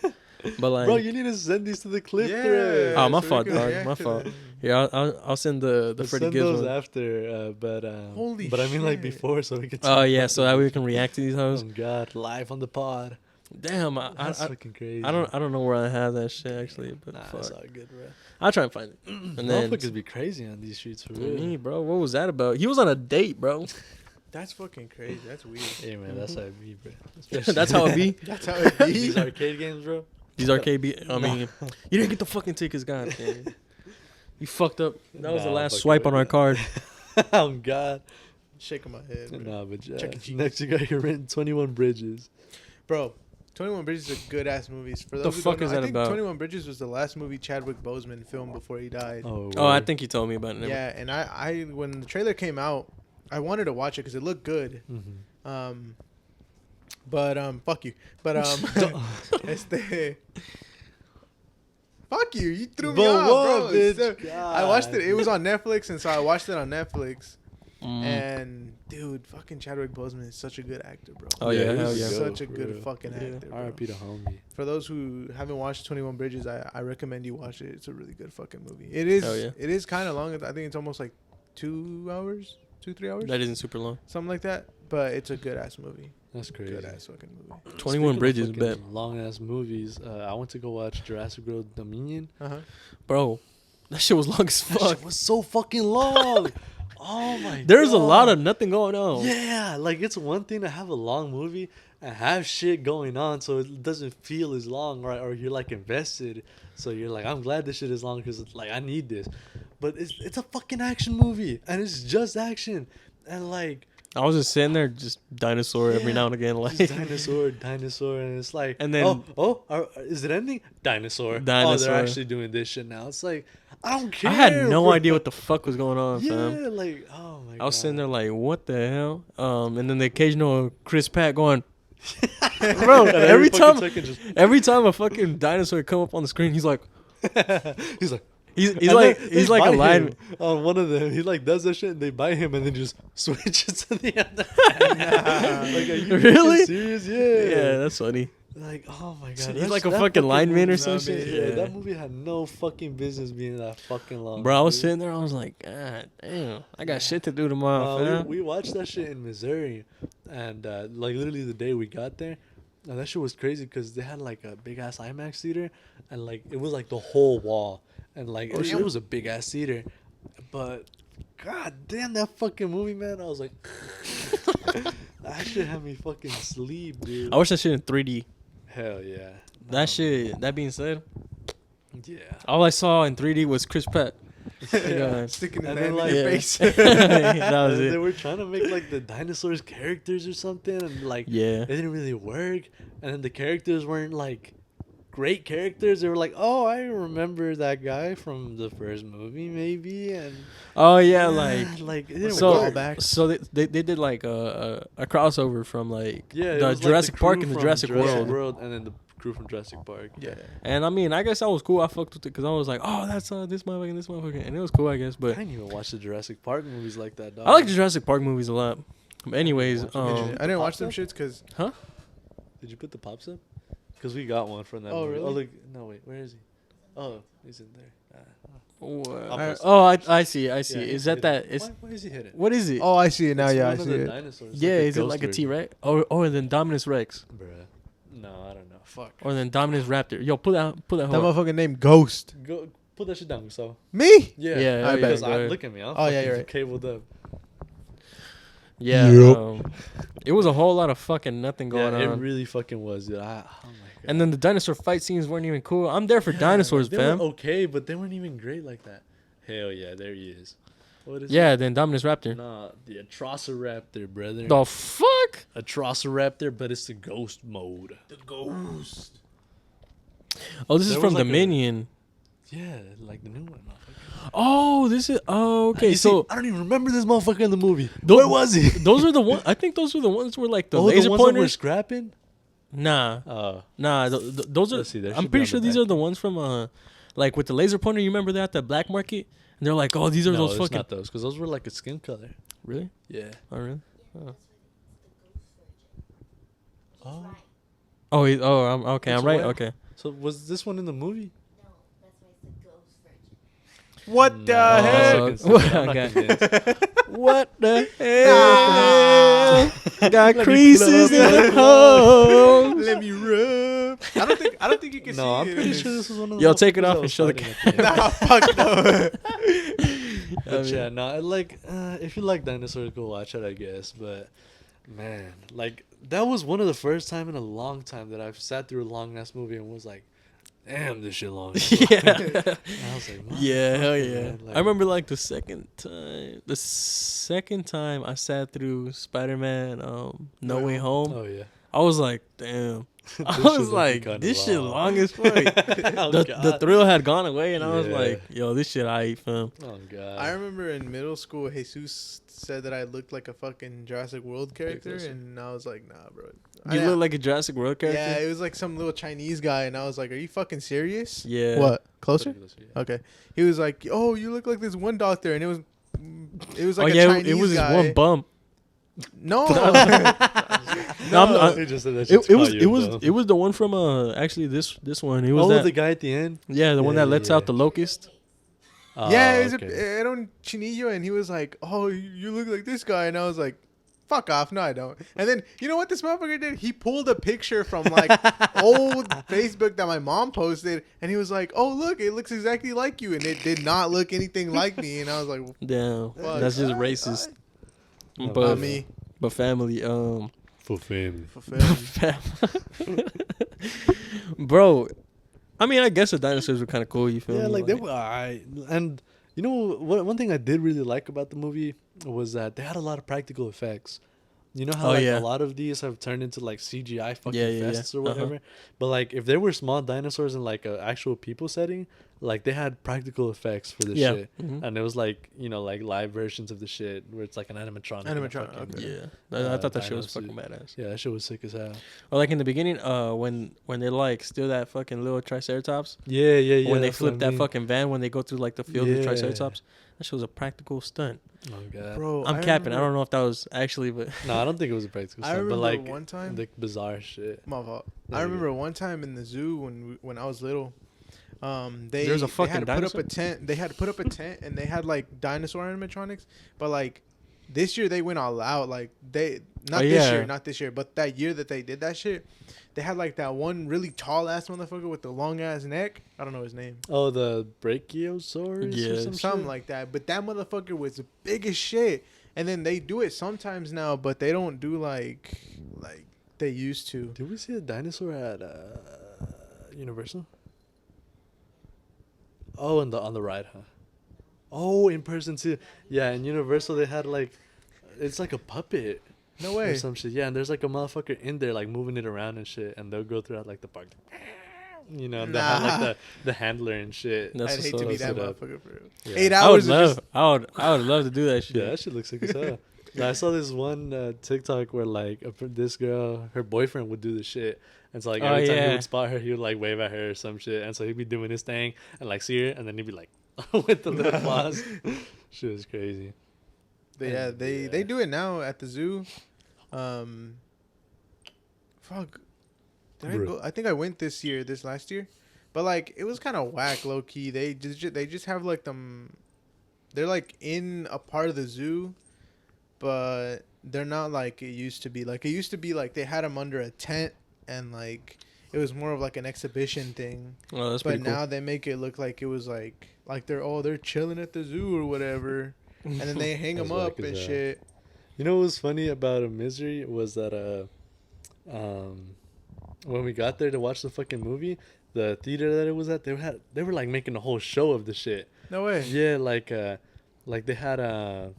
But like, Bro, you need to send these to the clip Yeah. thread. oh, my so we fault, can dog. react My to fault. that. Yeah, I'll send the We'll Freddie send Gibbs those one. after, Holy but I mean like shit. before, so we can. Oh yeah, so that way we can react to these hoes. Oh God, live on the pod. Damn, I That's fucking crazy. I don't know where I have that shit actually, but Nah, fuck. it's all good, bro. I'll try and find it. And then Motherfuckers be crazy on these streets for real. me, bro, what was that about? He was on a date, bro. That's fucking crazy. That's weird. Hey man, that's how it be, bro. That's how it be. That's how it be. These arcade games, bro. These arcade be. I mean, you didn't get the fucking tickets, god damn. You fucked up. That was the Nah, last fuck swipe it, on our man. card. Oh God. Shaking my head, bro. Nah, but Chuck E. Cheese. next you got your written 21 Bridges. Bro, 21 Bridges is a good ass movie. For those The who fuck don't is know, that I think about? 21 Bridges was the last movie Chadwick Boseman filmed before he died. Oh, Oh, I word. think you told me about it. Yeah, and I when the trailer came out, I wanted to watch it because it looked good. Mhm. But fuck you. But fuck you. You threw me But off, what, bro. bitch? I watched it. It was on Netflix, and so I watched it on Netflix. Mm. And dude, fucking Chadwick Boseman is such a good actor, bro. Oh yeah, he hell was yeah. He's good. such a good Bro. fucking Yeah. actor. Bro. R.I.P. to homie. For those who haven't watched 21 Bridges, I recommend you watch it. It's a really good fucking movie. It is. Hell yeah. It is kind of long. I think it's almost like 2 hours, 3 hours, That isn't super long. something like that. But it's a good ass movie. That's crazy. Good ass fucking movie. 21 Bridges, bet. Long ass movies. I went to go watch Jurassic World Dominion. Bro, that shit was long as That fuck. shit was so fucking long. Oh my. There's a lot God. of nothing going on. Yeah, like it's one thing to have a long movie and have shit going on, so it doesn't feel as long, right? Or you're like invested, so you're like, I'm glad this shit is long because like I need this. But it's a fucking action movie, and it's just action, and like I was just sitting there, just dinosaur every Yeah, now and again, like just dinosaur, and it's like, And then- is it ending? Dinosaur. Oh, Dinosaur. they're actually doing this shit now. It's like I don't care. I had no bro. idea what the fuck was going on, Yeah, fam. like oh my god. I was sitting there like, what the hell? And then the occasional Chris Pratt going, bro. And every fucking time, second just- every time a fucking dinosaur come up on the screen, he's like, he's like. he's And like then he's they like a buy lion. him on one of them. He like does that shit and they buy him and then just switches to the other. Like, are you Really? fucking serious? Yeah. Yeah, that's funny. Like, oh my god. He's that's- like a that fucking lineman or movie- some Nah, shit. Yeah, Yeah. that movie had no fucking business being that fucking long. Bro, I was dude. sitting there. I was like, God damn, I got shit to do tomorrow, fam. We watched that shit in Missouri, and like literally the day we got there, and that shit was crazy because they had like a big ass IMAX theater, and like it was like the whole wall, and like Oh, it, shit. it was a big ass theater, but god damn that fucking movie, man! I was like, that shit had me fucking sleep, dude. I watched that shit in 3D. Hell yeah. That shit. That being said, Yeah. all I saw in 3D was Chris Pratt. Yeah. Sticking his And hand then, in your Yeah. face. That was They it. were trying to make like the dinosaurs characters or something, and like Yeah. it didn't really work. And then the characters weren't like great characters. They were like, oh, I remember that guy from the first movie, maybe. And Oh yeah, like like it didn't so. work. Callback. So they did like a crossover from like Yeah, it the was, like, Jurassic crew Park and the from Jurassic World. and then the crew from Jurassic Park. Yeah. And I mean, I guess that was cool. I fucked with it because I was like, oh, that's this motherfucker, and it was cool, I guess. I But didn't even watch the Jurassic Park movies like that, dog. I like the Jurassic Park movies a lot. But anyways, Watch I didn't watch them shits because Did you put the pops up? Because we got one from that. Oh, movie. really? Oh, look. No, wait. Where is he? Oh, he's in there. I'll post it. oh, I see, I see. Yeah, is he's that hidden. that? Is Why is he hidden? what is it? oh, I see it now. It's Yeah, I one of see the it. dinosaurs. yeah, like is it ghost like a version. T-Rex? Or and then Dominus Rex, Bruh. No, I don't know. Fuck. or then Dominus Raptor. Yo, pull that That hoe up. motherfucking name Ghost. Go put that shit down, so. Me? Yeah. Yeah, I bet. Because go ahead. look at me. I'm Oh, yeah, fucking you're right. cabled up. Yeah, Yep. it was a whole lot of fucking nothing going Yeah, it on. really fucking was, dude. Oh my god. And then the dinosaur fight scenes weren't even cool. I'm there for dinosaurs, they fam. were okay, but they weren't even great like that. Hell yeah, there he is. What is Yeah, then Dominus it? Raptor. Nah, the Atrociraptor, brother. The fuck? Atrociraptor, but it's the ghost mode. The Ghost. Oh, this is There from was like a- Dominion. Yeah, like the new one. Motherfucker. Oh, this is. Oh, okay. You see, So I don't even remember this motherfucker in the movie. Tho- Where was he? those are the one. I think those were the ones where like the Oh, laser the ones that were pointers. scrapping. Nah, Oh, those are. Let's see, there I'm should be pretty on sure the these back. are the ones from like with the laser pointer. You remember that at the black market? And they're like, oh, these are no, those it's fucking. not those, because those were like a skin color. Really? Yeah. Oh, really? Oh. Oh, Oh, I'm okay. It's I'm right. what? Okay. so was this one in the movie? What the No, hell? I'm not convinced. I'm not Okay. convinced. What the hell? Got me creases pull up in the my- hole. Let me rub. I don't think you can see No, I'm it. pretty sure this was one of the. Yo, take it motherfuckers off that and was show the fighting at the end. Nah, fuck no. But yeah, no, like if you like dinosaurs, go watch it, I guess. But man, like that was one of the first time in a long time that I've sat through a long ass movie and was like, damn, this shit long. Yeah. And I was like, Yeah, hell yeah. man, like, I remember like the second time I sat through Spider-Man No Way Home. Oh yeah. I was like, damn. I This was shit like, kinda this shit long. long as fuck. Oh, the God. thrill had gone away, and I was Yeah. like, yo, this shit I eat, fam. Oh god. I remember in middle school, Jesus said that I looked like a fucking Jurassic World character, and I was like, nah, bro. You look like a Jurassic World character? Yeah, it was like some little Chinese guy, and I was like, are you fucking serious? Yeah. What? Closer? Yeah. Okay. He was like, oh, you look like this one doctor, and it was like oh, yeah, Chinese it was guy. this one bum. No. No, He just said that It shit's was fire, it bro. was the one from actually this one. It was Oh, that, the guy at the end. yeah, the one Yeah, that lets yeah. out the locust. Yeah, Oh, it was okay. a Chinillo, and he was like, oh, you look like this guy, and I was like, fuck off, no, I don't. And then you know what this motherfucker did? He pulled a picture from like old Facebook that my mom posted, and he was like, oh look, it looks exactly like you, and it did not look anything like me, and I was like, Damn, Fuck. that's just racist. Oh, But not me. but family, For family. For family. bro. I mean, I guess the dinosaurs were kind of cool. You feel Yeah, me? like they were alright. And you know what? One thing I did really like about the movie was that they had a lot of practical effects. You know how Oh, like yeah. a lot of these have turned into like CGI fucking Yeah, yeah, yeah. fests or whatever. But like if there were small dinosaurs in like a actual people setting, like they had practical effects for this Yeah. shit. Mhm. And it was like, you know, like live versions of the shit where it's like an animatronic. and a Animatronic, fucking- okay. Yeah, I thought that shit was dino fucking suit. badass. Yeah, that shit was sick as hell. Or like in the beginning, when they like steal that fucking little triceratops, Yeah, yeah, yeah. when they that's what I flip that mean. fucking van, when they go through like the field of Yeah. triceratops, that shit was a practical stunt. Oh god. Bro, I'm capping. I don't know if that was actually, but No, I don't think it was a practical I stunt, remember but like one time. the bizarre shit. My fault. Yeah, I yeah. remember one time in the zoo when I was little, they There's a they fucking had to put dinosaur? up a tent. They had to put up a tent, and they had like dinosaur animatronics. But like this year, they went all out. Like they not this year, but that year that they did that shit, they had like that one really tall ass motherfucker with the long ass neck. I don't know his name. Oh, the Brachiosaurus Yeah. or some Something shit? like that. But that motherfucker was big as shit. And then they do it sometimes now, but they don't do like they used to. Did we see a dinosaur at Universal? Oh, on the ride, huh? Oh, in person too. Yeah, in Universal they had like, it's like a puppet No or way. some shit. Yeah, and there's like a motherfucker in there like moving it around and shit, and they'll go throughout like the park. You know, they have like Nah. the handler and shit. That's I'd what's hate to up. be that Sit up. motherfucker for real. Yeah. 8 I would hours of love. just I would love to do that shit. Yeah, that shit looks sick as hell. I saw this one TikTok where like this girl, her boyfriend would do the shit, and so like Oh, every time he yeah. would spot her, he would like wave at her or some shit, and so he'd be doing his thing and like see her, and then he'd be like with the little claws. Shit was crazy. Yeah, they do it now at the zoo. Fuck. Did I Bruh. go? I think I went this last year, but like it was kind of whack, low key. They just have like them. They're like in a part of the zoo, but they're not like it used to be. Like it used to be like they had them under a tent and like it was more of like an exhibition thing. Oh, that's But pretty cool. now they make it look like it was like they're chilling at the zoo or whatever, and then they hang That's them up whack as and hell. shit. You know what was funny about a Misery was that when we got there to watch the fucking movie, the theater that it was at, they were like making a whole show of the shit. No way. Yeah, like they had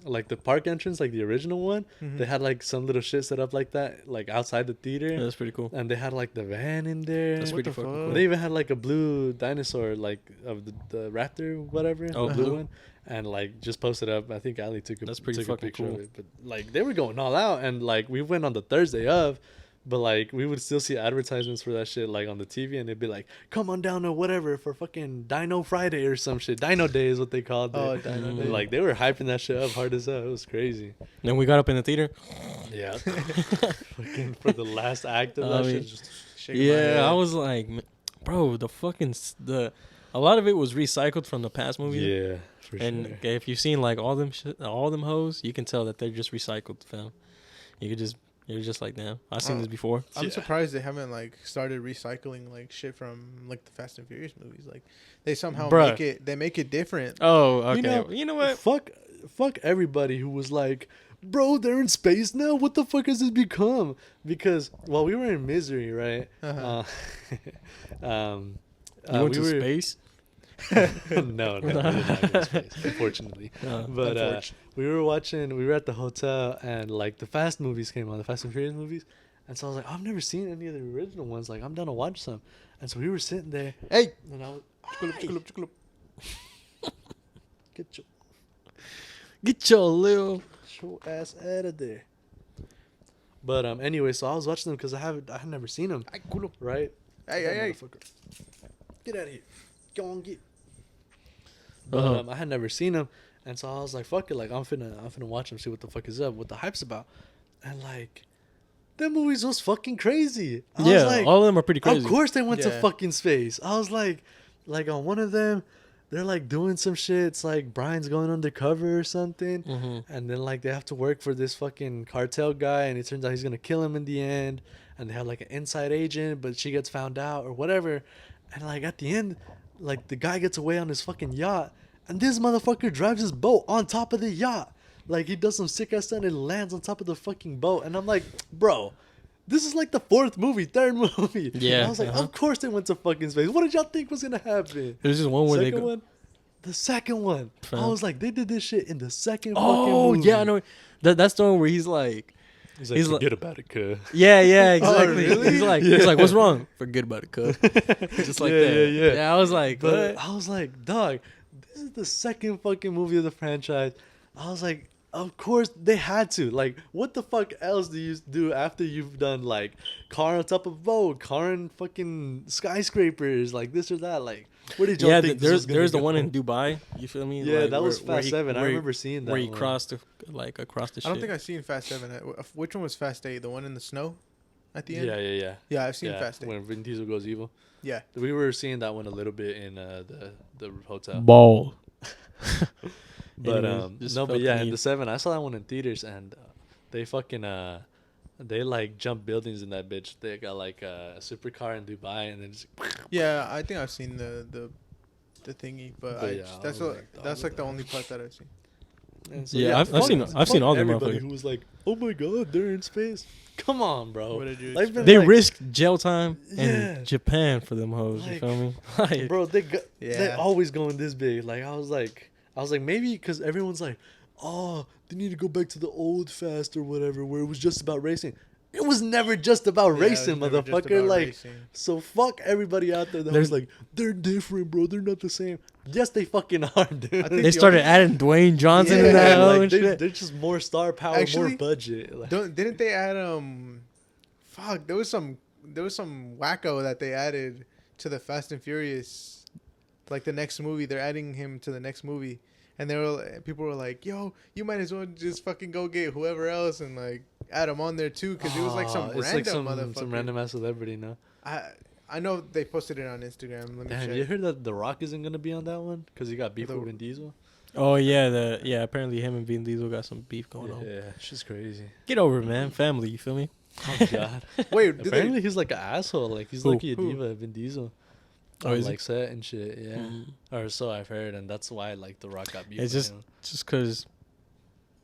like the park entrance, like the original one. Mhm. They had like some little shit set up like that, like outside the theater, Yeah, that's pretty cool. and they had like the van in there. That's What pretty the fucking fuck? cool. They even had like a blue dinosaur, like of the raptor, whatever. Oh, the blue blue? one, and like just posted up. I think Ali took That's pretty took a fucking picture cool. of it. But like they were going all out, and like we went on the Thursday of. But like we would still see advertisements for that shit like on the TV, and it'd be like, "Come on down to whatever for fucking Dino Friday or some shit." Dino Day is what they called it. Oh, Dino Mm. And, Day. like they were hyping that shit up hard as hell. It was crazy. Then we got up in the theater. Yeah, fucking for the last act of I that mean, shit. Just, Shaking my head. Yeah, I was like, bro, the fucking a lot of it was recycled from the past movies. yeah, for And sure. if you've seen like all them hoes, you can tell that they're just recycled, fam. You You're just like, damn, I've seen this before. I'm surprised they haven't like started recycling like shit from like the Fast and Furious movies. Like they somehow make it different. Oh, okay. You know what? Fuck everybody who was like, bro, they're in space now. What the fuck has this become? Because while we were in Misery, right? Uh-huh. You went to space? No, we did not go to space, unfortunately. But we were at the hotel, and like the Fast movies came on, the Fast and Furious movies, and so I was like, I've never seen any of the original ones. Like, I'm down to watch some. And so we were sitting there. Hey, and I was, Get your little ass out of there. But anyway, so I was watching them because I had never seen them. Right? Hey. Get out of here. Go on, get. But I had never seen them, and so I was like, fuck it, like I'm finna watch them, see what the fuck is up, what the hype's about. And like that movies was fucking crazy. I was like, all of them are pretty crazy. Of course they went to fucking space. I was like on one of them, they're like doing some shit. It's like Brian's going undercover or something, and then like they have to work for this fucking cartel guy, and it turns out he's gonna kill him in the end. And they have like an inside agent, but she gets found out or whatever. And like at the end, like the guy gets away on his fucking yacht, and this motherfucker drives his boat on top of the yacht. Like he does some sick ass stuff and it lands on top of the fucking boat. And I'm like, bro, this is like the third movie. Yeah. And I was like, of course they went to fucking space. What did y'all think was gonna happen? There's just one where The second one. I was like, they did this shit in the second fucking movie. Oh yeah, I know. That's the one where he's like, forget about it, cuz. Yeah, exactly. Oh, really? He's like, what's wrong? Forget about it, cuz. Just like that. Yeah, I was like, but I was like, dog, this is the second fucking movie of the franchise. I was like, of course they had to. Like, what the fuck else do you do after you've done like car on top of boat, car and fucking skyscrapers, like this or that? Like, where did you think there's the one in Dubai. You feel me? Yeah, like, that was Fast 7. I remember seeing that where he crossed across the shit. I don't think I've seen Fast 7. Which one was Fast 8? The one in the snow at the end? Yeah. Yeah, I've seen Fast 8. When Vin Diesel goes evil. Yeah. We were seeing that one a little bit in the hotel. Ball. But in the 7, I saw that one in theaters, and they fucking they like jump buildings in that bitch. They got like a supercar in Dubai, and then just yeah, I think I've seen the thingy, but that's like the only part that I've seen. So, I've seen all the everybody who was like, oh my god, they're in space. Come on, bro. What did you they risked jail time in Japan for them hoes. Like, you feel me? Like, bro, they always going this big. Like I was like maybe because everyone's like, oh, they need to go back to the old Fast or whatever, where it was just about racing. It was never just about racing, motherfucker. Like, racing. So fuck everybody out there that was like, they're different, bro. They're not the same. Yes, they fucking are, dude. They started adding Dwayne Johnson in that. Like, they're just more star power, more budget. Like, didn't they add fuck? There was some wacko that they added to the Fast and Furious, like the next movie. They're adding him to the next movie, and people were like, yo, you might as well just fucking go get whoever else and like add him on there too, because it was like some random motherfucker, some random ass celebrity. No, I know they posted it on Instagram. Let me check. You heard that The Rock isn't gonna be on that one because he got beef with Vin Diesel? Oh yeah, apparently him and Vin Diesel got some beef going on. Yeah, she's crazy. Get over it, man. Family, you feel me? Oh god. Wait, apparently he's like an asshole. Like he's like a diva, Vin Diesel. Oh, is like set and shit, yeah. Or so I've heard, and that's why like The Rock got beef. It's just because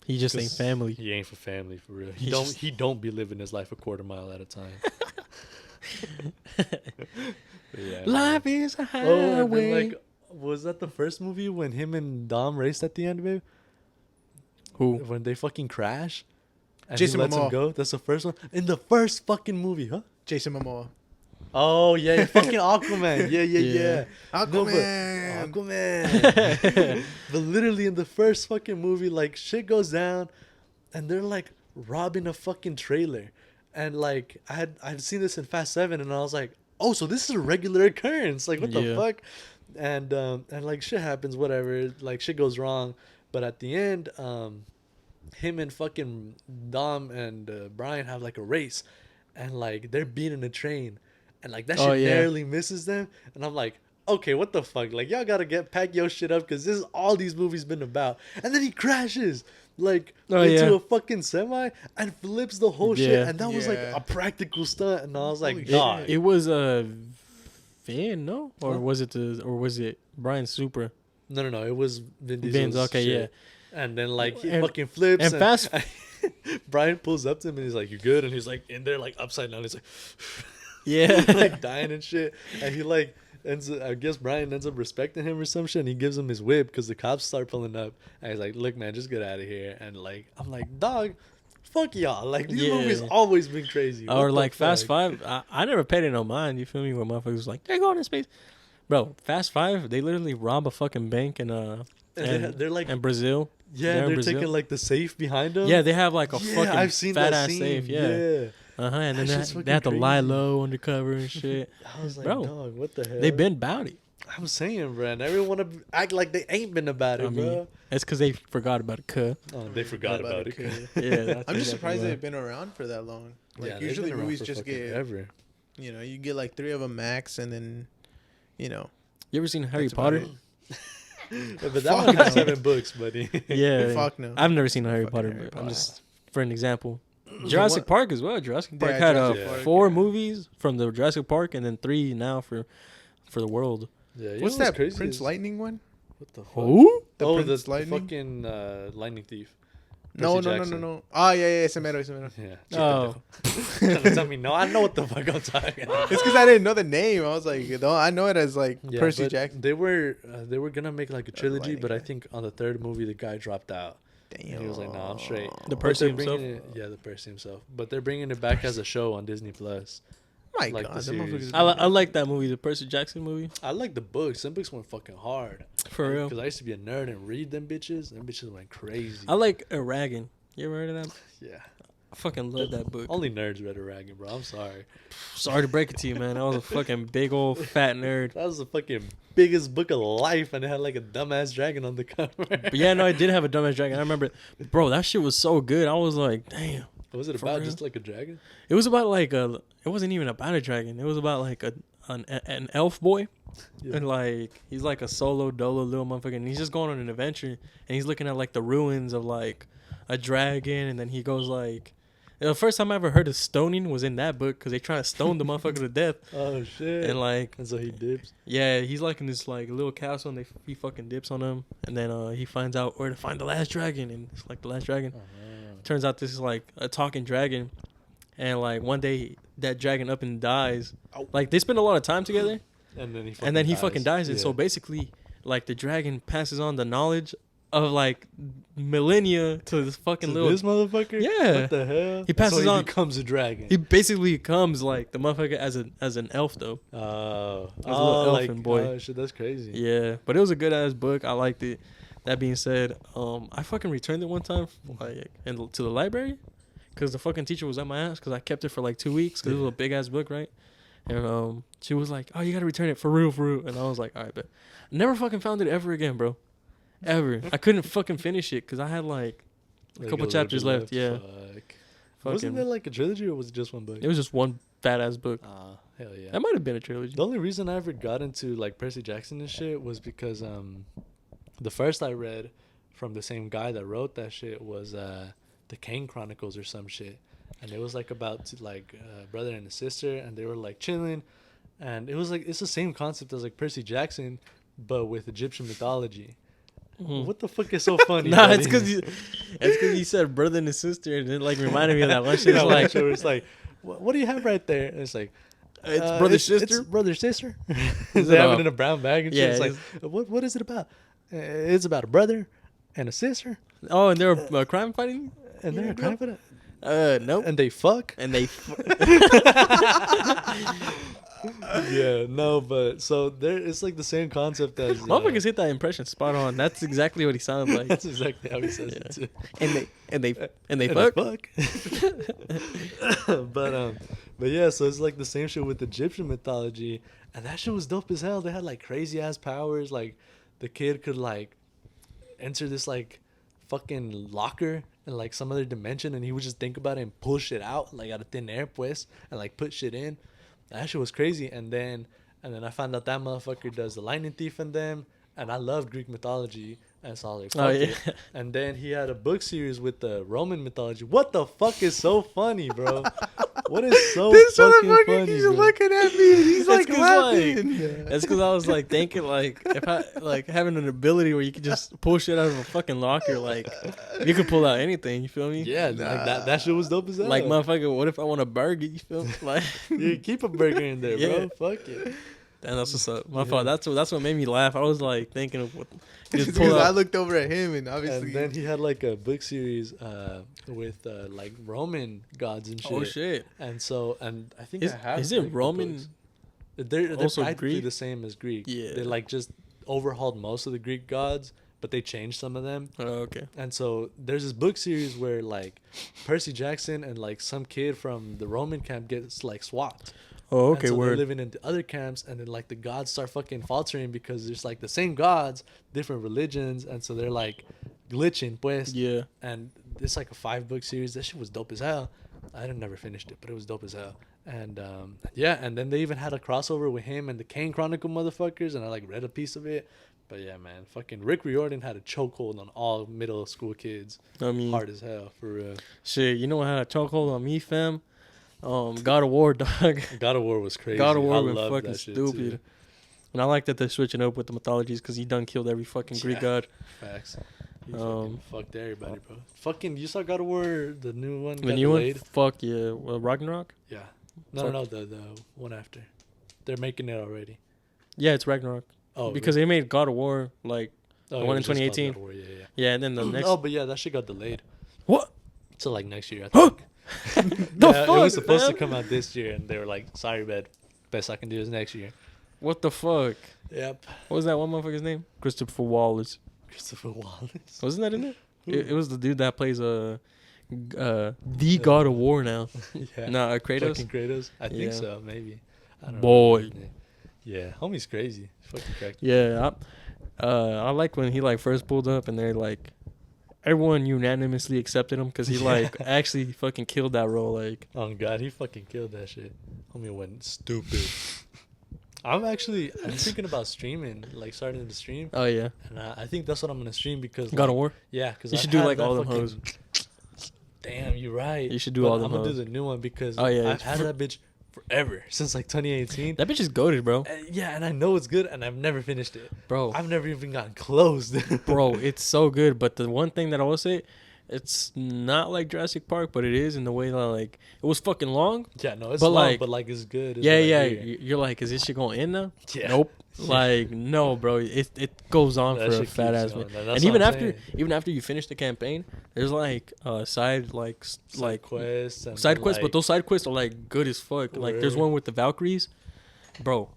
he just ain't family. He ain't for family for real. He don't be living his life a quarter mile at a time. Yeah, life is a highway. Like, was that the first movie when him and Dom raced at the end, babe? Who? When they fucking crash? And Jason he lets Momoa. him go? That's the first one? In the first fucking movie, huh? Jason Momoa. Oh, yeah. Fucking Aquaman. Yeah. Aquaman. Aquaman. But literally in the first fucking movie, like, shit goes down, and they're, like, robbing a fucking trailer. And, like, I'd seen this in Fast 7, and I was like, oh, so this is a regular occurrence. Like, what the fuck? And like, shit happens, whatever. Like, shit goes wrong. But at the end, him and fucking Dom and Brian have, like, a race. And, like, they're beating a train. And, like, that shit narrowly misses them. And I'm like, okay, what the fuck? Like, y'all gotta pack your shit up, because this is all these movies been about. And then he crashes. like Oh, into yeah. a fucking semi and flips the whole shit, Yeah. and that was like Yeah. a practical stunt, and I was like, Holy dog. shit. It was Vin, no, or Huh? was it Brian Supra? No, it was Vin Diesel's Vin's, okay, shit. And then like he And- fucking flips and fast- Brian pulls up to him and he's like, "You good?" And he's like in there like upside down. He's like, Yeah. like dying and shit. And he like I guess Brian ends up respecting him or some shit. And he gives him his whip because the cops start pulling up. And he's like, "Look, man, just get out of here." And like I'm like, "Dog, fuck y'all." Like these Yeah. movies always been crazy. Or What like the Fast fuck? Five. I never paid it no mind. You feel me? Where motherfuckers was like, they're going to space. Bro, Fast Five, they literally rob a fucking bank in And they're like, in Brazil. yeah, they're in they're Brazil. taking like the safe behind them. Yeah, they have like a Yeah, fucking I've seen fat that ass scene. safe. Yeah. Uh-huh. And then That shit's they have to fucking lie crazy. low undercover and shit. I was like, Bro, dog, what the hell? They've been about it. I'm saying, bro, and everyone wanna act like they ain't been about it, I mean, bro. it's because they forgot about it. Cuh. Oh, they forgot about it. kid. Yeah, that's I'm just exactly surprised why. they've been around for that long. Like Yeah, they've usually been around movies for just fucking get, ever. you know, you get like 3 of them max, and then, you know. You ever seen Harry That's about Potter? it. Yeah, but that Fuck one has no. 7 books, buddy. Yeah. Fuck no. I've never seen Harry Fucking Potter, Harry but I'm Potter. just for an example. Jurassic What- Park as well. Jurassic Park Yeah, had Jurassic Park, 4 yeah. movies from the Jurassic Park, and then 3 now for the world. Yeah, you What's know that crazy Prince is- Lightning one? What the fuck? Who? The oh, Prince the Lightning? fucking lightning thief. No, Percy no, no, Jackson. no. Oh, yeah, it's a mero. Yeah. Oh, Trying to tell me no, I know what the fuck I'm talking about. It's because I didn't know the name. I was like, no, I know it as like Yeah, Percy but Jackson. They were gonna make like a trilogy, Lightning but I guy. think on the 3rd movie the guy dropped out. Damn. And he was like, "No, I'm straight." The But Percy they're himself? bringing yeah, the Percy himself. But they're bringing it back as a show on Disney Plus. My like God, the them series. motherfuckers- I like that movie, the Percy Jackson movie. I like the books. Some books went fucking hard. For real. Because I used to be a nerd and read them bitches. Them bitches went crazy. I like Aragon. You ever heard of that? Yeah. I fucking love that book. Only nerds read Aragon, bro. I'm sorry. Sorry to break it to you, man. I was a fucking big old fat nerd. That was the fucking biggest book of life, and it had like a dumbass dragon on the cover. But yeah, no, it did have a dumbass dragon. I remember, bro, that shit was so good. I was like, damn. What was it For about? real? Just like a dragon? It was about like a. It wasn't even about a dragon. It was about like an elf boy, Yeah. and like he's like a solo dolo little motherfucker, and he's just going on an adventure, and he's looking at like the ruins of like a dragon, and then he goes like. The first time I ever heard of stoning was in that book because they try to stone the motherfucker to death, Oh shit! and like And so he dips. yeah, he's like in this like little castle, and he fucking dips on him, and then he finds out where to find the last dragon, and it's like the last dragon. Turns out this is like a talking dragon, and like one day that dragon up and dies. Like they spend a lot of time together, And then he fucking dies. And Yeah. so basically, like the dragon passes on the knowledge of like millennia to this fucking To little. this motherfucker? Yeah. What the hell? He passes so he on- becomes a dragon. He basically becomes like the motherfucker as an elf though. Oh, a little like, elfin boy. Oh shit, that's crazy. Yeah, but it was a good ass book. I liked it. That being said, I fucking returned it one time, like, to the library, because the fucking teacher was at my ass because I kept it for like 2 weeks because it was a big ass book, right? And she was like, "Oh, you gotta return it for real," and I was like, "All right, but never fucking found it ever again, bro, ever. I couldn't fucking finish it because I had like a Like couple little chapters bit left. Yeah, Fuck. fucking, Wasn't there like a trilogy or was it just one book? it was just one fat ass book. Hell yeah. That might have been a trilogy. The only reason I ever got into like Percy Jackson and shit was because the first I read from the same guy that wrote that shit was the Kane Chronicles or some shit, and it was like about like a brother and a sister, and they were like chilling, and it was like it's the same concept as like Percy Jackson, but with Egyptian mythology. Mhm. What the fuck is so funny? Nah, buddy? it's because you said brother and sister, and it like reminded me of that one shit. Yeah, It's like it's like, what do you have right there? And it's like. it's brother sister. It's brother sister. Is They it have a- it in a brown bag and shit. Yeah, It's like, what is it about? It's about a brother and a sister, Oh, and they're crime fighting. and they're kind of Nope. and they fuck. And they. Yeah, no, but so there, it's like the same concept as. Motherfuckers hit that impression spot on. That's exactly what he sounds like. That's exactly how he says it too. And they And fuck. But yeah, so it's like the same shit with Egyptian mythology, and that shit was dope as hell. They had like crazy ass powers. Like the kid could like enter this like fucking locker in like some other dimension, and he would just think about it and pull shit out like out of thin air, pues, and like put shit in. That shit was crazy. And then I found out that motherfucker does the lightning thief in them, and I love Greek mythology. And so I was like, Oh, fuck yeah. it. And then he had a book series with the Roman mythology. What the fuck is so funny, bro? What is so This fucking motherfucker funny, keeps bro? looking at me. And he's like 'cause, laughing. That's because I was like thinking like if I like having an ability where you could just pull shit out of a fucking locker, like you could pull out anything. You feel me? Yeah, like that shit was dope as hell. Like motherfucker, what if I want a burger? You feel me? Like You keep a burger in there, Yeah. bro. Fuck it. and that's what's up. My Yeah. fault. That's what made me laugh. I was like thinking of what just Because pull I out. looked over at him and obviously. And then he had like a book series with like Roman gods and shit. Oh shit! And so, and I think Is- I have is it like, the Roman books. They're also practically Greek? the same as Greek. Yeah. They like just overhauled most of the Greek gods, but they changed some of them. Oh, okay. And so there's this book series where like Percy Jackson and like some kid from the Roman camp gets like swapped. Oh And okay. so they're Word. living in the other camps, and then like the gods start fucking faltering because there's like the same gods, different religions, and so they're like glitching, pues. Yeah. And it's like a 5-book series. That shit was dope as hell. I never finished it, but it was dope as hell. And yeah, and then they even had a crossover with him and the Kane Chronicle motherfuckers, and I like read a piece of it. But yeah, man, fucking Rick Riordan had a chokehold on all middle school kids. I mean, Hard as hell, for real. shit. You know what had a chokehold on me, fam? God of War, dog. God of War was crazy. God of War I was loved fucking that shit, stupid. too. And I like that they're switching up with the mythologies because he done killed every fucking Greek Yeah. god. Facts. He Um, fucking fucked everybody, bro. Fucking, you saw God of War, the new one? The got new one, delayed? fuck yeah, Ragnarok. Yeah. No, the one after. They're making it already. Yeah, it's Ragnarok. Oh, Because they made God of War like oh, the it one in was just called 2018. God of War, yeah. yeah, and then the next. Oh, but yeah, that shit got delayed. What? So like next year, I Huh? think. The Yeah, fuck? it was supposed man? to come out this year, and they were like, "Sorry, bed. Best I can do is next year." What the fuck? Yep. What was that one motherfucker's name? Christopher Wallace. Christopher Wallace. Wasn't that in there? Who? It was the dude that plays the God of War now. Yeah. Nah, Kratos. Fucking Kratos. I think Yeah. so. Maybe. I don't Boy. know. Yeah, homie's crazy. Fucking cracked. Yeah, I like when he like first pulled up and they're like, everyone unanimously accepted him because he like actually fucking killed that role. Like, Oh god, he fucking killed that shit. Homie went stupid. I'm thinking about streaming, like starting to stream, oh yeah, and I think that's what I'm gonna stream because God of War. yeah, because You should do like all them hoes. Damn, you're right. You should do But all them I'm gonna do hoes. the new one because Oh, yeah, I've it's had that bitch forever since like 2018. That bitch is goated, bro. Yeah, and I know it's good, and I've never finished it. Bro, I've never even gotten close. bro, it's so good. But the one thing that I will say, it's not like Jurassic Park, but it is in the way that like it was fucking long. Yeah, no, it's But, long, like- but like it's good. is Yeah, what I yeah. hear. You're like, is this shit going in now? Yeah. Nope. Like, no, bro. It goes on That for a shit fat keeps ass going. minute. That's And what even I'm after, saying. you finish the campaign, there's like side Side quests, and side quests, but like, those side quests are like good as fuck. Like, there's Word. one with the Valkyries, bro.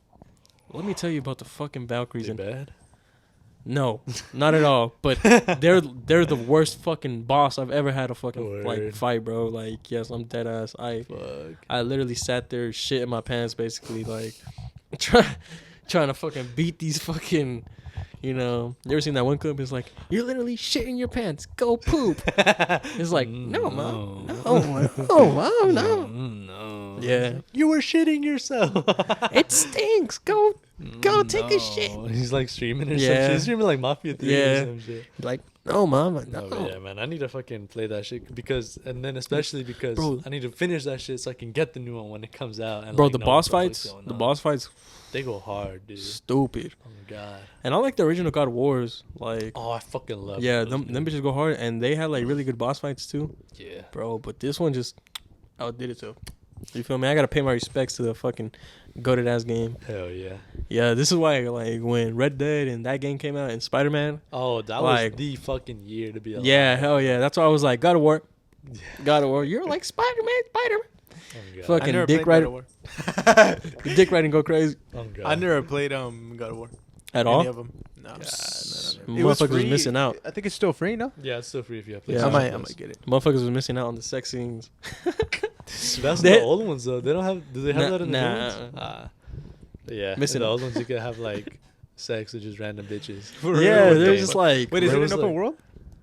Let me tell you about the fucking Valkyries. they And bad. no, not at all. But they're the worst fucking boss I've ever had a fucking like Word. fight, bro. Like, yes, I'm dead ass. Fuck. I literally sat there shit in my pants, basically, like trying to fucking beat these fucking, you know. You ever seen that one clip? It's like, you're literally shitting your pants. Go poop. It's like, no, mom, no, mom, no. No. Yeah, You were shitting yourself. it stinks. Go take a shit. He's like streaming or Yeah. some shit. He's streaming like Mafia 3 Yeah. or some shit. Like, no, mama, No, no. but yeah, man. I need to fucking play that shit because, and then especially because Bro. I need to finish that shit so I can get the new one when it comes out. And Bro, like, the know boss what fuck's fights, going the on. boss fights, They go hard, dude. stupid. Oh my god. And I like the original God of Wars. Like, Oh, I fucking love. yeah, those them movies. bitches go hard, and they had like really good boss fights too, Yeah. bro. But this one just outdid it too. You feel me? I gotta pay my respects to the fucking goated ass game. Hell yeah. Yeah, this is why like when Red Dead and that game came out and Spider Man. Oh, that Like- was the fucking year to be alive. Yeah, hell yeah. That's why I was like, God of War, Yeah. God of War. You're like Spider Man, Spider Man. Oh my god. Fuck. I Fucking never dick played God of riding, War. dick riding go crazy Oh god. I never played God of War. at Any all. of them. No. Motherfuckers was missing out. I think it's still free, no? Yeah, it's still free if you have Yeah. I PlayStation might Plus. get it. Motherfuckers was missing out on the sex scenes. That's They- the old ones though. They don't have. Do they have Nah, that in the nah. new ones? Ah. Yeah. Missing in the out. old ones you could have like sex with just random bitches. Yeah, What they're the just fuck? like Wait, is There it was, an open like- world?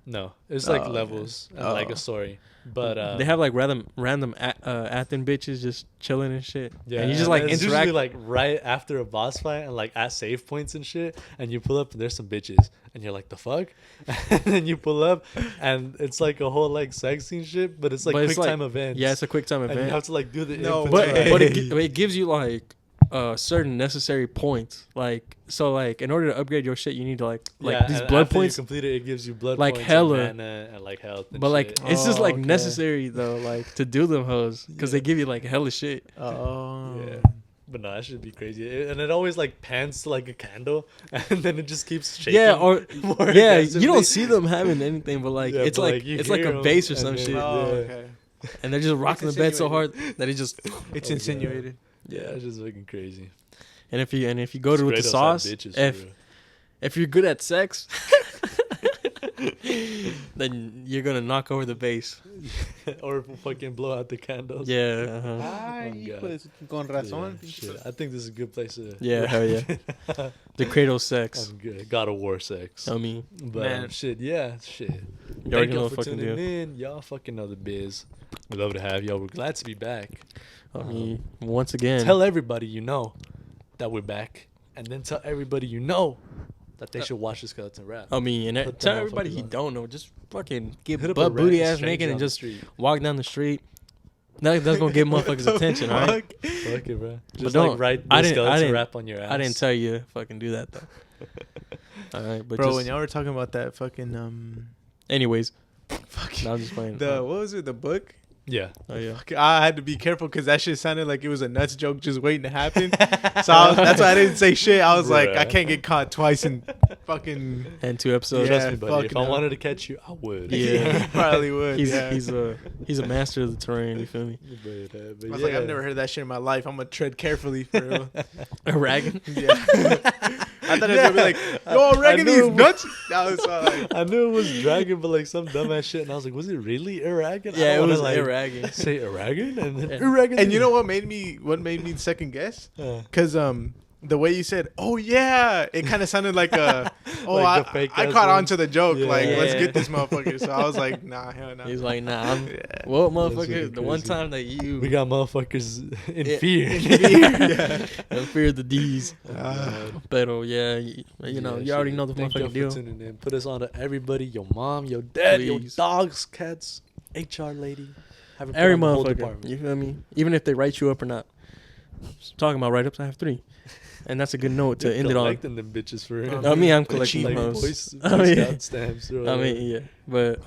No, it's like Oh, levels okay. and like Oh. a story. But they have like random acting bitches just chilling and shit. yeah, and you just like it's interact. usually like right after a boss fight and like at save points and shit, and you pull up and there's some bitches, And you're like, the fuck? And then you pull up, and it's like a whole like sex scene shit, but it's like quick time events. Yeah, it's a quick time event. And you have to like do the but it gives you like certain necessary points. Like so, like in order to upgrade your shit, you need to like these blood points. You complete it, it gives you blood like points, hella, and mana, and like health. And but like shit. it's just like necessary though, like to do them hoes because they give you like hella shit. Oh. Yeah. But no, that should be crazy. And it always like pans to like a candle, and then it just keeps shaking. Yeah, or yeah, you don't aggressively. see them having anything, but like it's but, like you it's like hear a 'em, bass or and some then- shit, Oh, okay. and they're just rocking the bed so hard that it just It's Oh, insinuated. Yeah, it's just fucking crazy. and if you go to with the Straight outside sauce, bitches, for real. if you're good at sex, then you're gonna knock over the bass. Or fucking blow out the candles. Yeah, Ay, God. pues, con razón. Yeah, shit. I think this is a good place to. yeah, hell yeah. The cradle sex. I'm good. God of War sex. I mean, But Man. shit, yeah, shit. you already Thank know y'all what for fucking tuning deal. in. Y'all fucking know the biz. We love to have y'all. We're glad to be back. I mean, once again, Tell everybody you know that we're back, and then tell everybody you know that they should watch the Skeleton Rap. I mean, and Put tell them everybody motherfuckers he on. don't know, just fucking get Hit up butt a booty random ass stranger naked and on the just street. walk down the street. That's gonna get motherfuckers' attention, all right? Fuck it, bro. But Just don't- like write I the didn't- I Skeleton didn't- Rap on your ass. I didn't tell you to fucking do that though. All right, but Bro, just, when y'all were talking about that fucking anyways, fucking no, I'm just playing. the what was it, the book? Yeah. Oh yeah. Fuck, I had to be careful because that shit sounded like it was a nuts joke just waiting to happen. So that's why I didn't say shit. I was like, I Bruh. can't get caught twice in fucking. And 2 episodes. Trust Yeah, me, buddy. If fucking I hell. wanted to catch you, I would. Yeah. You probably would. He's yeah. he's a master of the terrain. You feel me? But, I was like, I've never heard that shit in my life. I'm gonna tread carefully for real. A ragging. Yeah. I thought it was gonna be like, yo, I Reagan, knew these it was- nuts. That was like, I knew it was dragon, but like some dumbass shit, and I was like, was it really Aragon? I Yeah, it don't wanna, was like, a ragging. Say Aragon and then Yeah. Aragon. and you know what made me second guess? Cause the way you said, "Oh yeah," it kind of sounded like a, "Oh, Like the I fake-ass caught one. on to the joke. Yeah. Like, let's Yeah. get this motherfucker." So I was like, "Nah, hell no." He's like, nah, I'm. Yeah. Well, That's motherfucker, really the one crazy. time that you we got motherfuckers in Yeah. fear. I fear the D's. God. But yeah, you know, Yeah, you already shit. know the Thank y'all motherfucking for deal. tuning in. Put us on to everybody, your mom, your dad, your Please. dogs, cats, HR lady. Have her put Every on the whole motherfucker. department. You feel me? Even if they write you up or not. Talking about write ups, I have 3. And that's a good note to You're end it on. collecting them bitches for real. I mean, I'm Like collecting Like those. voice I mean- scout stamps. Or I whatever. mean, yeah. But,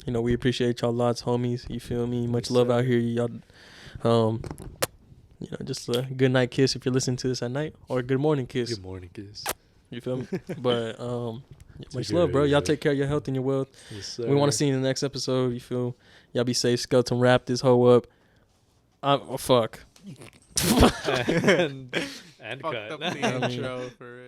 you know, we appreciate y'all lots, homies. You feel me? Much Yes, love sir. out here. Y'all, you know, just a good night kiss if you're listening to this at night, or a good morning kiss. Good morning, kiss. You feel me? But, much Take love, care, bro. Y'all everybody. take care of your health and your wealth. Yes, We want to see you in the next episode. You feel? Y'all be safe. Skeleton wrap this hoe up. Oh, fuck. and Fucked cut. up the intro for real.